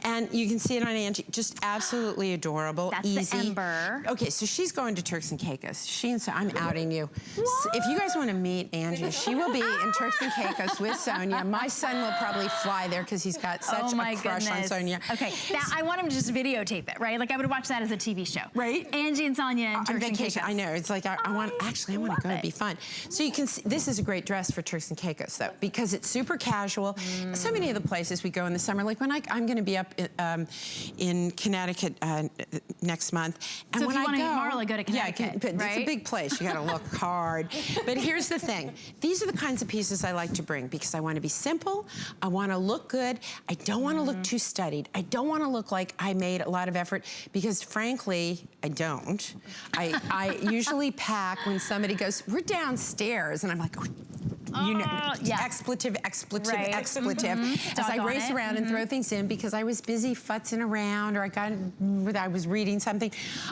Speaker 5: And you can see it on Angie, just absolutely adorable,
Speaker 8: That's
Speaker 5: easy.
Speaker 8: the Ember.
Speaker 5: Okay, so she's going to Turks and Caicos. I'm outing you. So if you guys want to meet Angie, she will be in Turks and Caicos with Sonia. My son will probably fly there because he's got such a crush on Sonia.
Speaker 8: Okay, I want him to just videotape it, right? Like I would watch that as a TV show.
Speaker 5: Right?
Speaker 8: Angie and Sonia in Turks and Caicos.
Speaker 5: I know. It's like I want to go. It'd be fun. So you can see this is a great dress for Turks and Caicos though, because it's super casual. So many of the places we go in the summer, like when I'm going to be up in Connecticut next month, and
Speaker 8: So
Speaker 5: when
Speaker 8: if you
Speaker 5: I
Speaker 8: want to go to Connecticut,
Speaker 5: but
Speaker 8: right?
Speaker 5: it's a big place. You got to look hard. But here's the thing: these are the kinds of pieces I like to bring because I want to be simple. I want to look good. I don't want to look too studied. I don't want to look like I made a lot of effort because, frankly, I don't. I usually pack when somebody goes, we're downstairs, and I'm like, you know, expletive,
Speaker 8: Right.
Speaker 5: expletive, as I race around and throw things in because I was busy futzing around or I was reading something.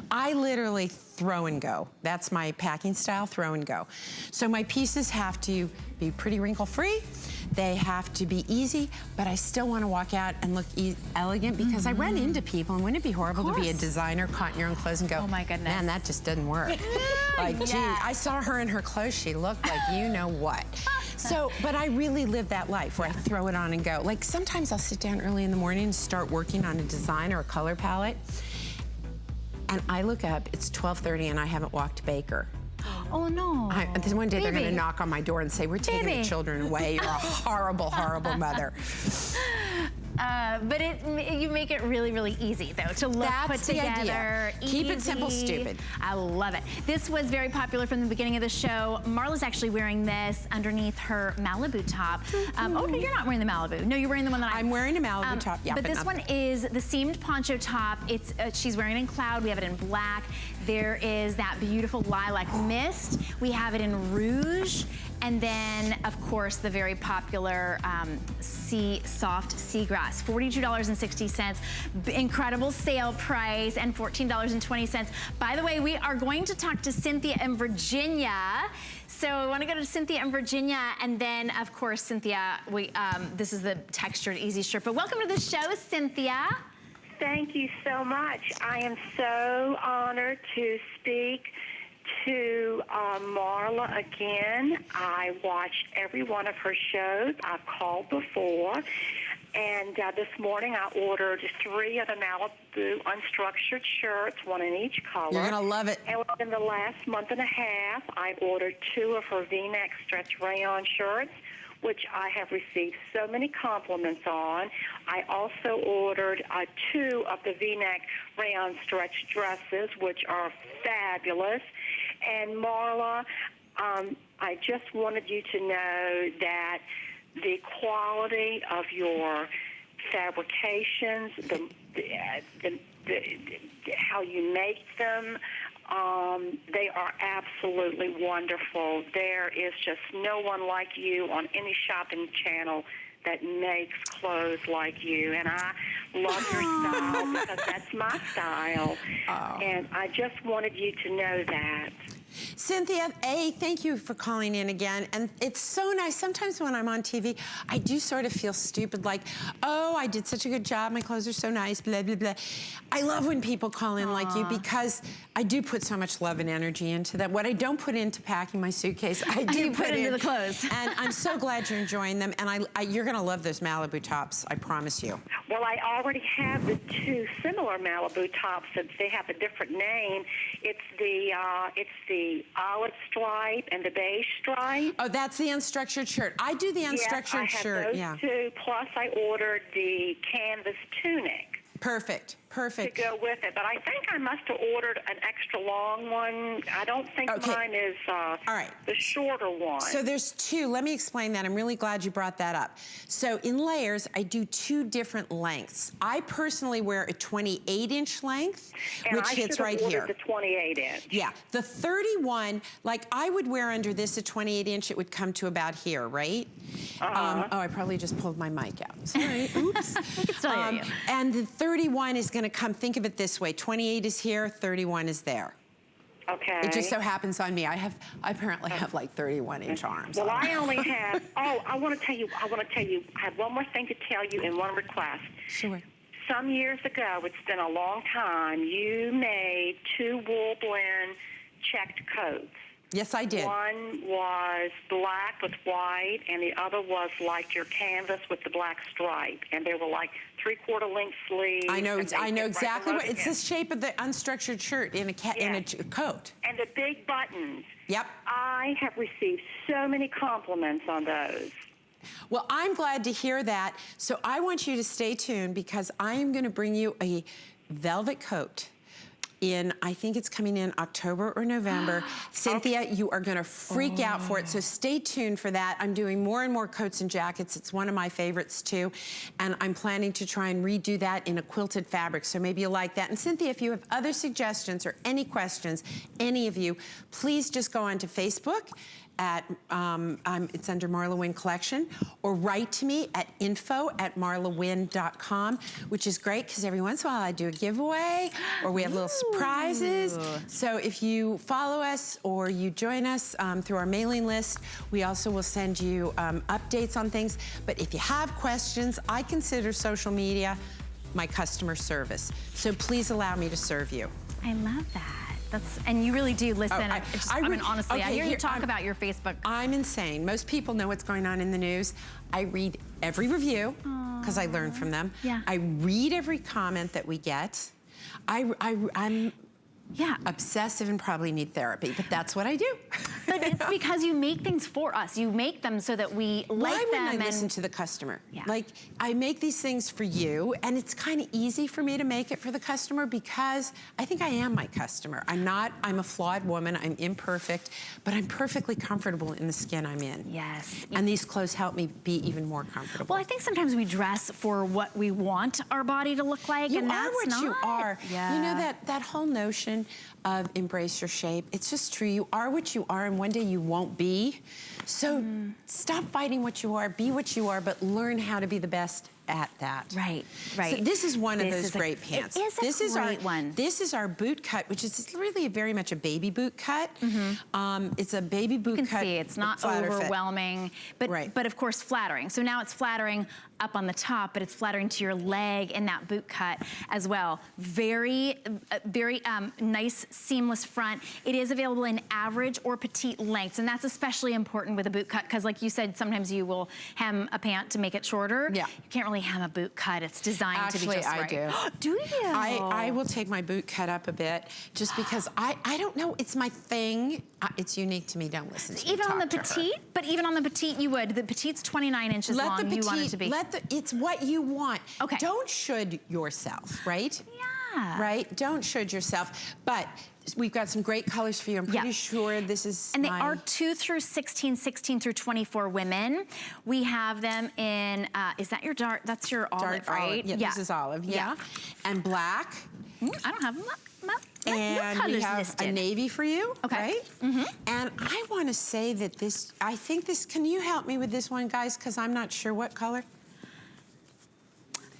Speaker 5: I literally throw and go. That's my packing style, throw and go. So my pieces have to be pretty wrinkle-free. They have to be easy, but I still want to walk out and look elegant because I run into people, and wouldn't it be horrible to be a designer caught in your own clothes and go,
Speaker 8: oh my goodness,
Speaker 5: man, that just doesn't work. Like, gee, I saw her in her clothes. She looked like you know what. So, but I really live that life where I throw it on and go. Like sometimes I'll sit down early in the morning and start working on a design or a color palette, and I look up, it's 12:30 and I haven't walked Baker.
Speaker 8: Oh no.
Speaker 5: One day they're going to knock on my door and say, we're taking the children away. You're a horrible, horrible mother.
Speaker 8: But you make it really, really easy though to look put together.
Speaker 5: Keep it simple, stupid.
Speaker 8: I love it. This was very popular from the beginning of the show. Marla's actually wearing this underneath her Malibu top. Oh no, you're not wearing the Malibu. No, you're wearing the one that
Speaker 5: I'm wearing a Malibu top. Yeah,
Speaker 8: but this one is the seamed poncho top. It's she's wearing it in cloud. We have it in black. There is that beautiful lilac mist. We have it in rouge. And then, of course, the very popular soft seagrass, $42.60. Incredible sale price, and $14.20. By the way, we are going to talk to Cynthia in Virginia. So I want to go to Cynthia in Virginia, and then, of course, Cynthia, this is the textured easy strip. But welcome to the show, Cynthia.
Speaker 9: Thank you so much. I am so honored to speak to Marla again. I watched every one of her shows. I've called before. And this morning I ordered 3 of the Malibu unstructured shirts, 1 in each color.
Speaker 5: You're going to love it.
Speaker 9: And within the last month and a half, I ordered 2 of her V-neck stretch rayon shirts, which I have received so many compliments on. I also ordered 2 of the V-neck rayon stretch dresses, which are fabulous. And Marla, I just wanted you to know that the quality of your fabrications, how you make them, they are absolutely wonderful. There is just no one like you on any shopping channel that makes clothes like you. And I love your style because that's my style. And I just wanted you to know that.
Speaker 5: Cynthia, thank you for calling in again. And it's so nice. Sometimes when I'm on TV, I do sort of feel stupid, like, oh, I did such a good job. My clothes are so nice, blah, blah, blah. I love when people call in like you because I do put so much love and energy into that. What I don't put into packing my suitcase, I do
Speaker 8: put into the clothes.
Speaker 5: And I'm so glad you're enjoying them. And you're going to love those Malibu tops, I promise you.
Speaker 9: Well, I already have the two similar Malibu tops. They have a different name. It's the olive stripe and the beige stripe.
Speaker 5: Oh, that's the unstructured shirt. I do the unstructured shirt.
Speaker 9: Yeah, I have those two. Plus, I ordered the canvas tunic.
Speaker 5: Perfect. Perfect.
Speaker 9: To go with it, but I think I must have ordered an extra long one. I don't think mine is
Speaker 5: all right.
Speaker 9: the shorter one.
Speaker 5: So there's two. Let me explain that. I'm really glad you brought that up. So in layers, I do two different lengths. I personally wear a 28-inch length, which fits right here.
Speaker 9: The 28-inch.
Speaker 5: Yeah. The 31, like I would wear under this a 28-inch, it would come to about here, right? Oh, I probably just pulled my mic out. Sorry. Oops.
Speaker 8: We can still hear you.
Speaker 5: And the 31 is going to come, think of it this way, 28 is here, 31 is there.
Speaker 9: Okay.
Speaker 5: It just so happens on me. I apparently have like 31-inch arms.
Speaker 9: Well, I only have, I want to tell you, I have one more thing to tell you and one request.
Speaker 5: Sure.
Speaker 9: Some years ago, it's been a long time, you made two wool blend checked coats.
Speaker 5: Yes, I did.
Speaker 9: One was black with white, and the other was like your canvas with the black stripe. And they were like 3/4 length sleeves.
Speaker 5: I know exactly what it's the shape of the unstructured shirt in a coat.
Speaker 9: And the big buttons.
Speaker 5: Yep.
Speaker 9: I have received so many compliments on those.
Speaker 5: Well, I'm glad to hear that. So I want you to stay tuned because I am going to bring you a velvet coat. I think it's coming in October or November. Cynthia, you are gonna freak out for it, so stay tuned for that. I'm doing more and more coats and jackets. It's one of my favorites too. And I'm planning to try and redo that in a quilted fabric, so maybe you'll like that. And Cynthia, if you have other suggestions or any questions, any of you, please just go onto Facebook at, it's under MarlaWynne Collection, or write to me at info@marlawynne.com, which is great because every once in a while I do a giveaway or we have little surprises. So if you follow us or you join us through our mailing list, we also will send you updates on things. But if you have questions, I consider social media my customer service. So please allow me to serve you.
Speaker 8: I love that. And you really do listen. I mean, honestly, I hear you talk about your Facebook.
Speaker 5: I'm insane. Most people know what's going on in the news. I read every review because I learn from them.
Speaker 8: Yeah.
Speaker 5: I read every comment that we get. I'm obsessive and probably need therapy, but that's what I do.
Speaker 8: But it's because you make things for us. You make them so that we like them.
Speaker 5: Why wouldn't I listen to the customer?
Speaker 8: Yeah.
Speaker 5: Like, I make these things for you, and it's kind of easy for me to make it for the customer because I think I am my customer. I'm a flawed woman, I'm imperfect, but I'm perfectly comfortable in the skin I'm in.
Speaker 8: Yes.
Speaker 5: And these clothes help me be even more comfortable.
Speaker 8: Well, I think sometimes we dress for what we want our body to look like,
Speaker 5: you
Speaker 8: and that's
Speaker 5: what
Speaker 8: not.
Speaker 5: You are.
Speaker 8: Yeah.
Speaker 5: You know that whole notion of embrace your shape. It's just true. You are what you are, and one day you won't be. So stop fighting what you are, be what you are, but learn how to be the best at that.
Speaker 8: Right.
Speaker 5: So this is one of those great pants.
Speaker 8: It is a great one.
Speaker 5: This is our boot cut, which is really very much a baby boot cut. It's a baby boot cut.
Speaker 8: You can see it's not overwhelming, but of course flattering. So now it's flattering up on the top, but it's flattering to your leg in that boot cut as well. Very nice seamless front. It is available in average or petite lengths, and that's especially important with a boot cut because, like you said, sometimes you will hem a pant to make it shorter. Yeah. You can't really hem a boot cut. It's designed to be just right.
Speaker 5: Actually, I do.
Speaker 8: Do you?
Speaker 5: I will take my boot cut up a bit just because I don't know. It's my thing. It's unique to me. Don't listen to me.
Speaker 8: Even on the petite, but even on the petite, you would. The petite's 29 inches long. You want it to be.
Speaker 5: It's what you want.
Speaker 8: Okay.
Speaker 5: Don't should yourself, right?
Speaker 8: Yeah.
Speaker 5: Right? Don't should yourself. But we've got some great colors for you. I'm pretty sure this is
Speaker 8: And they are 2 through 16, 16 through 24 women. We have them in, is that your dark? That's your olive, right?
Speaker 5: Yeah, this is olive, yeah. And black.
Speaker 8: I don't have them.
Speaker 5: And we have a navy for you, right? And I want to say that I think this, can you help me with this one, guys? Because I'm not sure what color.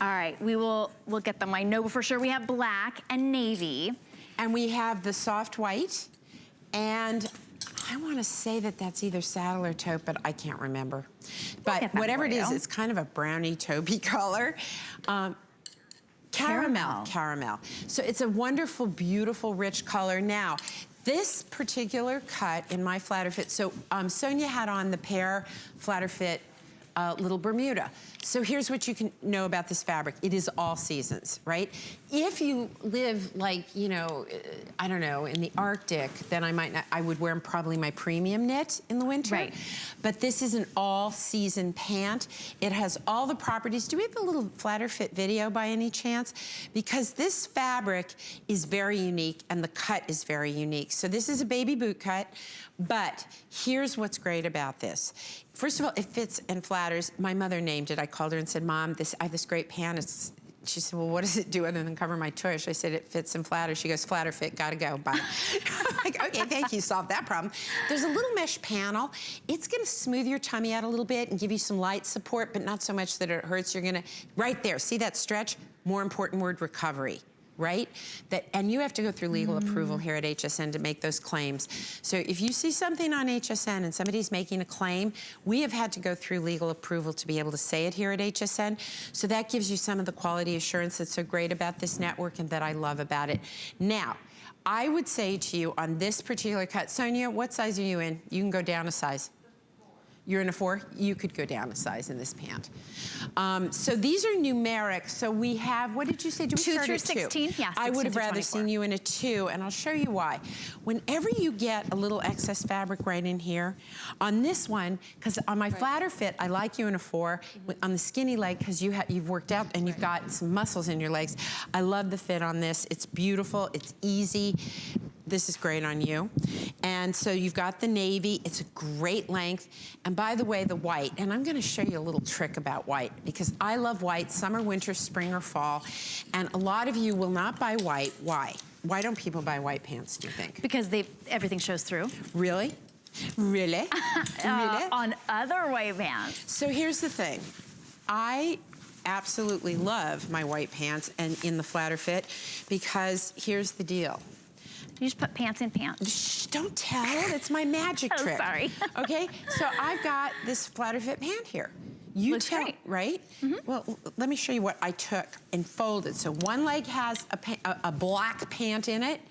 Speaker 8: All right, we'll get them. I know for sure we have black and navy.
Speaker 5: And we have the soft white And I want to say that that's either saddle or taupe, but I can't remember. But whatever it is, it's kind of a brownie taupey color. Caramel. So it's a wonderful, beautiful, rich color. Now, this particular cut in my Flatterfit, so Sonia had on the pair Flatterfit little Bermuda. So here's what you can know about this fabric. It is all seasons, right? If you live like, you know, I don't know, in the Arctic, then I would wear probably my premium knit in the winter.
Speaker 8: Right.
Speaker 5: But this is an all season pant. It has all the properties. Do we have a little Flatterfit video by any chance? Because this fabric is very unique and the cut is very unique. So this is a baby boot cut, but here's what's great about this. First of all, it fits and flatters. My mother named it. I called her and said, Mom, I have this great pant. She said, well, what does it do other than cover my tush? I said, it fits and flatters. She goes, Flatterfit, gotta go, bye. I'm like, okay, thank you, solved that problem. There's a little mesh panel. It's gonna smooth your tummy out a little bit and give you some light support, but not so much that it hurts. You're gonna, right there, see that stretch? More important word, recovery. Right? And you have to go through legal approval here at HSN to make those claims. So if you see something on HSN and somebody's making a claim, we have had to go through legal approval to be able to say it here at HSN. So that gives you some of the quality assurance that's so great about this network and that I love about it. Now, I would say to you on this particular cut, Sonia, what size are you in? You can go down a size. You're in a 4, you could go down a size in this pant. So these are numeric. So we have, what did you say? Do we
Speaker 8: 2
Speaker 5: start
Speaker 8: through
Speaker 5: at 2?
Speaker 8: 16, yeah.
Speaker 5: I would have rather seen you in a 2, and I'll show you why. Whenever you get a little excess fabric right in here, on this one, because on my Flatterfit, I like you in a 4. On the skinny leg, because you've worked out and you've got some muscles in your legs. I love the fit on this. It's beautiful, it's easy. This is great on you. And so you've got the navy, it's a great length. And by the way, the white, and I'm gonna show you a little trick about white because I love white, summer, winter, spring, or fall. And a lot of you will not buy white. Why? Why don't people buy white pants, do you think?
Speaker 8: Because everything shows through.
Speaker 5: Really? Really? Really?
Speaker 8: On other white pants.
Speaker 5: So here's the thing. I absolutely love my white pants and in the Flatterfit because here's the deal.
Speaker 8: You just put pants in pants.
Speaker 5: Shh, don't tell. It's my magic trick.
Speaker 8: Sorry.
Speaker 5: Okay, so I've got this Flatterfit pant here. You
Speaker 8: Looks
Speaker 5: tell,
Speaker 8: great.
Speaker 5: right? Well, let me show you what I took and folded. So one leg has a black pant in it,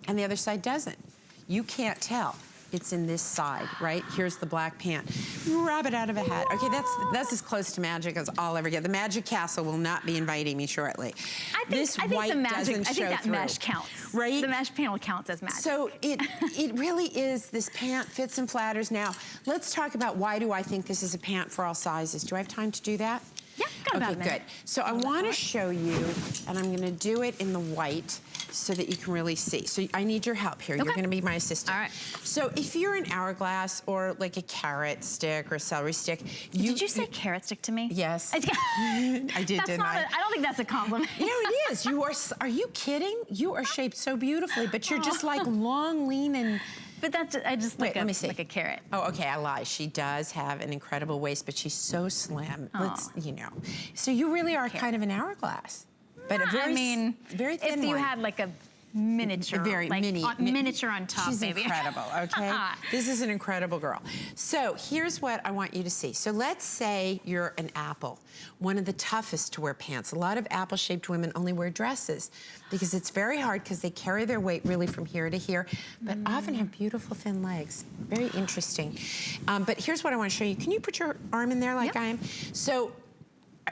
Speaker 5: and the other side doesn't. You can't tell. It's in this side, right? Here's the black pant. Rabbit out of a hat. Okay, that's as close to magic as I'll ever get. The Magic Castle will not be inviting me shortly.
Speaker 8: I think that mesh counts.
Speaker 5: Right?
Speaker 8: The mesh panel counts as magic.
Speaker 5: So it really is, this pant fits and flatters. Now, let's talk about why do I think this is a pant for all sizes. Do I have time to do that?
Speaker 8: Yeah, got about a minute.
Speaker 5: Okay, good. So I want to show you, and I'm going to do it in the white so that you can really see. So I need your help here.
Speaker 8: Okay.
Speaker 5: You're going to be my assistant.
Speaker 8: All right.
Speaker 5: So if you're an hourglass or like a carrot stick or a celery stick,
Speaker 8: Did you say carrot stick to me?
Speaker 5: Yes. I did,
Speaker 8: That's
Speaker 5: didn't
Speaker 8: not
Speaker 5: I?
Speaker 8: I don't think that's a compliment.
Speaker 5: You know, it is. Are you kidding? You are shaped so beautifully, but you're just like long, lean, and...
Speaker 8: But I just
Speaker 5: Wait, let me see.
Speaker 8: like a carrot.
Speaker 5: Oh, okay, I lied. She does have an incredible waist, but she's so slim. Let's, you know. So you really are kind of an hourglass. But a very, very thin
Speaker 8: if you
Speaker 5: one.
Speaker 8: had like a miniature,
Speaker 5: very
Speaker 8: like miniature on top,
Speaker 5: she's
Speaker 8: maybe.
Speaker 5: Incredible, okay? This is an incredible girl. So here's what I want you to see. So let's say you're an apple, one of the toughest to wear pants. A lot of apple-shaped women only wear dresses because it's very hard because they carry their weight really from here to here, but often have beautiful thin legs. Very interesting. But here's what I want to show you. Can you put your arm in there like I am? So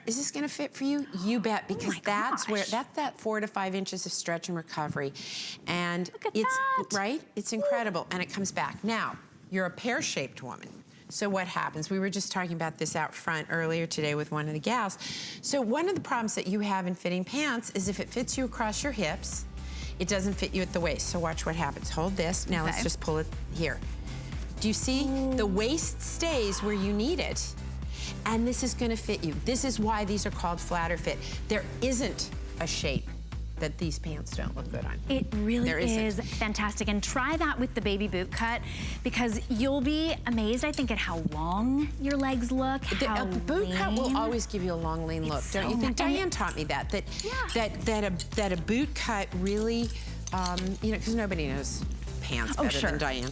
Speaker 5: is this gonna fit for you? You bet, because that's that 4 to 5 inches of stretch and recovery. And right? It's incredible, and it comes back. Now, you're a pear-shaped woman. So what happens? We were just talking about this out front earlier today with one of the gals. So one of the problems that you have in fitting pants is if it fits you across your hips, it doesn't fit you at the waist. So watch what happens. Hold this. Now let's just pull it here. Do you see? The waist stays where you need it. And this is gonna fit you. This is why these are called Flatterfit. There isn't a shape that these pants don't look good on.
Speaker 8: It really is fantastic. And try that with the baby boot cut because you'll be amazed, I think, at how long your legs look,
Speaker 5: A boot cut will always give you a long, lean look, don't you think? Diane taught me that a boot cut really, you know, because nobody knows hands better than Diane.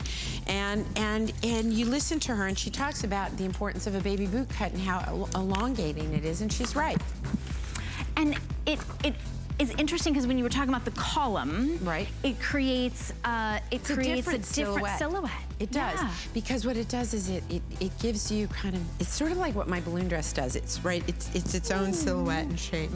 Speaker 5: And you listen to her, and she talks about the importance of a baby boot cut and how elongating it is, and she's right.
Speaker 8: And it is interesting because when you were talking about the column, it creates a different silhouette.
Speaker 5: It does, because what it does is it gives you kind of, it's sort of like what my balloon dress does. It's its own silhouette and shape.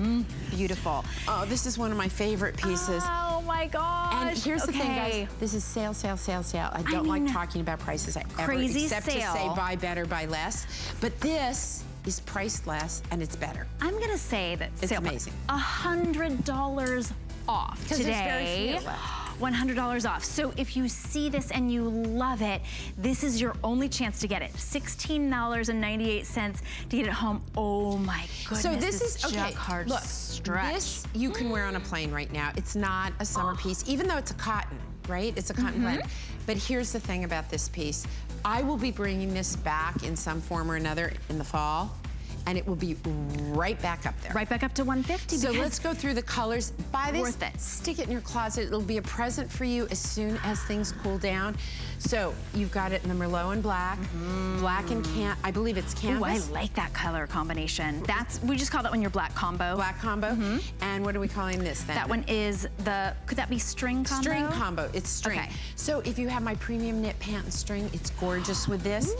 Speaker 8: Beautiful.
Speaker 5: Oh, this is one of my favorite pieces.
Speaker 8: Oh my gosh.
Speaker 5: And here's the thing, guys. This is sale, sale, sale, sale. I don't like talking about prices except to say buy better, buy less. But this is priced less and it's better.
Speaker 8: I'm gonna say that
Speaker 5: it's amazing.
Speaker 8: $100 off today.
Speaker 5: There's very few left.
Speaker 8: $100 off. So if you see this and you love it, this is your only chance to get it. $16.98 to get it home. Oh my goodness.
Speaker 5: So this is
Speaker 8: jacquard
Speaker 5: look,
Speaker 8: stretch.
Speaker 5: This you can wear on a plane right now. It's not a summer piece, even though it's a cotton, right? It's a cotton blend. But here's the thing about this piece. I will be bringing this back in some form or another in the fall, and it will be right back up there.
Speaker 8: Right back up to 150.
Speaker 5: So let's go through the colors. Buy this,
Speaker 8: worth it.
Speaker 5: Stick it in your closet. It'll be a present for you as soon as things cool down. So you've got it in the Merlot and black, black and I believe it's canvas.
Speaker 8: Ooh, I like that color combination. We just call that one your black combo.
Speaker 5: Black combo. And what are we calling this then?
Speaker 8: That one is could that be string combo?
Speaker 5: String combo, it's string.
Speaker 8: Okay.
Speaker 5: So if you have my premium knit pant and string, it's gorgeous with this.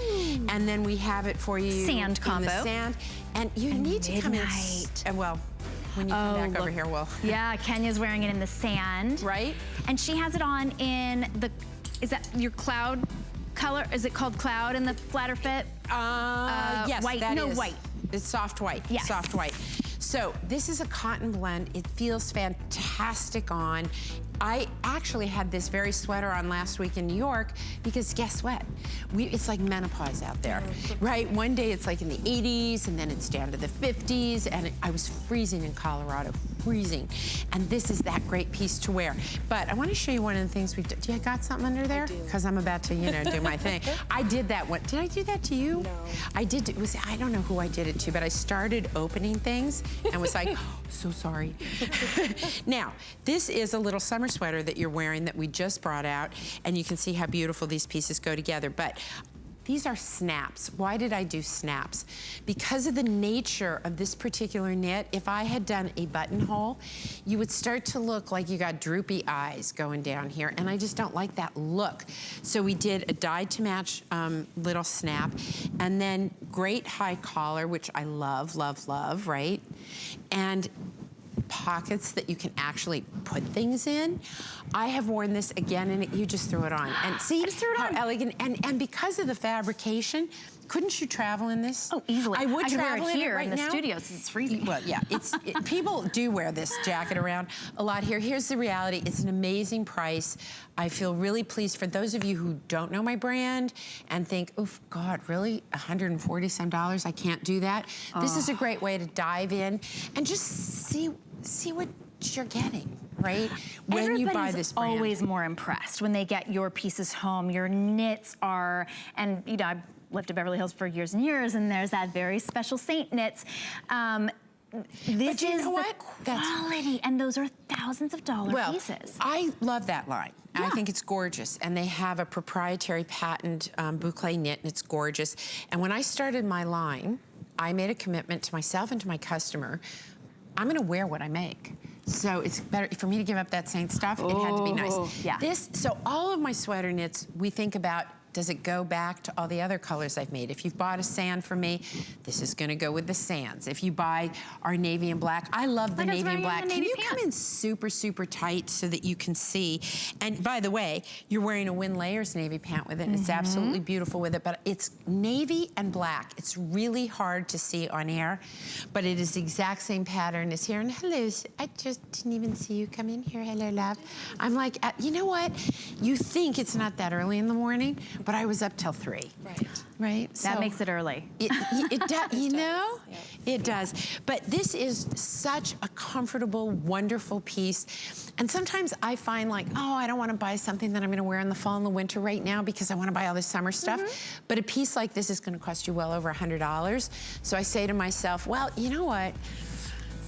Speaker 5: And then we have it for you
Speaker 8: sand combo.
Speaker 5: In the sand. And you need to come in, well, when you come back over here, well.
Speaker 8: Yeah, Kenya's wearing it in the sand.
Speaker 5: Right.
Speaker 8: And she has it on in is that your cloud color? Is it called cloud in the Flatterfit?
Speaker 5: Yes,
Speaker 8: white.
Speaker 5: that is.
Speaker 8: White.
Speaker 5: It's soft white, soft white. So this is a cotton blend. It feels fantastic on. I actually had this very sweater on last week in New York because guess what? It's like menopause out there, right? One day it's like in the 80s and then it's down to the 50s and I was freezing in Colorado, freezing. And this is that great piece to wear. But I want to show you one of the things we've done. Do you got something under there? Because I'm about to, do my thing. I did that one. Did I do that to you? No. I did. I don't know who I did it to, but I started opening things and was like, oh, so sorry. Now, this is a little summer sweater that you're wearing that we just brought out, and you can see how beautiful these pieces go together. But these are snaps. Why did I do snaps? Because of the nature of this particular knit, if I had done a buttonhole, you would start to look like you got droopy eyes going down here, and I just don't like that look. So we did a dyed to match little snap, and then great high collar, which I love, love, love, right? And pockets that you can actually put things in. I have worn this again, and you just threw it on. And see how elegant, and because of the fabrication, couldn't you travel in this?
Speaker 8: Oh, easily.
Speaker 5: I would travel
Speaker 8: wear it here
Speaker 5: right
Speaker 8: in the
Speaker 5: now.
Speaker 8: studio since it's freezing.
Speaker 5: Well, yeah, people do wear this jacket around a lot here. Here's the reality. It's an amazing price. I feel really pleased for those of you who don't know my brand and think, oh, God, really? $140 some? I can't do that. This is a great way to dive in and just see what you're getting, right? When you buy this brand.
Speaker 8: Always more impressed when they get your pieces home. Your knits are, and I've lived in Beverly Hills for years and years, and there's that very special Saint knits. This is the quality, and those are thousands of dollar pieces.
Speaker 5: I love that line. I think it's gorgeous, and they have a proprietary patent boucle knit, and it's gorgeous. And when I started my line, I made a commitment to myself and to my customer. I'm gonna wear what I make. So it's better for me to give up that Saint stuff. It had to be nice.
Speaker 8: Yeah.
Speaker 5: So all of my sweater knits, we think about, does it go back to all the other colors I've made? If you've bought a sand from me, this is gonna go with the sands. If you buy our navy and black, I love the navy and black. Can you come in super, super tight so that you can see? And by the way, you're wearing a Wynn Layers navy pant with it, and it's absolutely beautiful with it, but it's navy and black. It's really hard to see on air, but it is the exact same pattern as here. And hello, I just didn't even see you come in here. Hello, love. I'm like, you know what? You think it's not that early in the morning, but I was up till 3. Right?
Speaker 8: That makes it early.
Speaker 5: It does, you know? It does. But this is such a comfortable, wonderful piece. And sometimes I find like, oh, I don't want to buy something that I'm going to wear in the fall and the winter right now because I want to buy all this summer stuff. But a piece like this is going to cost you well over $100. So I say to myself, well, you know what?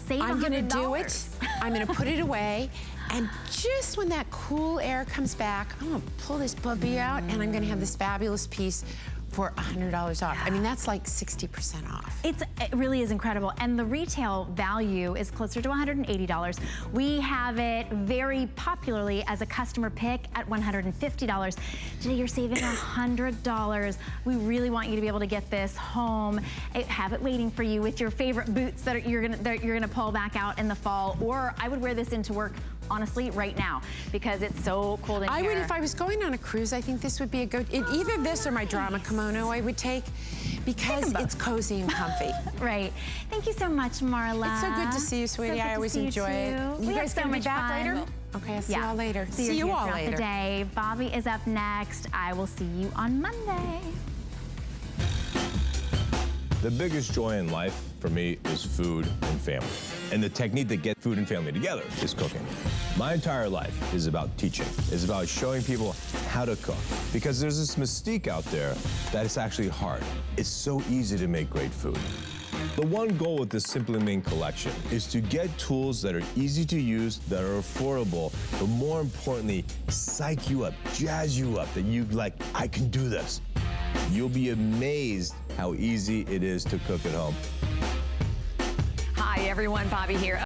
Speaker 8: Save
Speaker 5: I'm going to do it. I'm gonna put it away, and just when that cool air comes back, I'm gonna pull this puppy out, and I'm gonna have this fabulous piece for $100 off. I mean, that's like 60% off.
Speaker 8: It really is incredible. And the retail value is closer to $180. We have it very popularly as a customer pick at $150. Today you're saving $100. We really want you to be able to get this home, have it waiting for you with your favorite boots that you're gonna pull back out in the fall. Or I would wear this into work, honestly, right now, because it's so cold in here.
Speaker 5: I would, if I was going on a cruise, I think this would be a good, either this or my drama kimono I would take, because it's cozy and comfy.
Speaker 8: Right. Thank you so much, Marla.
Speaker 5: It's so good to see you, sweetie. I always enjoy it.
Speaker 8: You
Speaker 5: guys gonna be back later? Okay, I'll see you all later. See you all later.
Speaker 8: The day. Bobby is up next. I will see you on Monday.
Speaker 10: The biggest joy in life for me is food and family. And the technique that gets food and family together is cooking. My entire life is about teaching. It's about showing people how to cook. Because there's this mystique out there that it's actually hard. It's so easy to make great food. The one goal with this Simply Ming collection is to get tools that are easy to use, that are affordable, but more importantly, psych you up, jazz you up, that you like, I can do this. You'll be amazed how easy it is to cook at home.
Speaker 11: Hi everyone, Bobby here.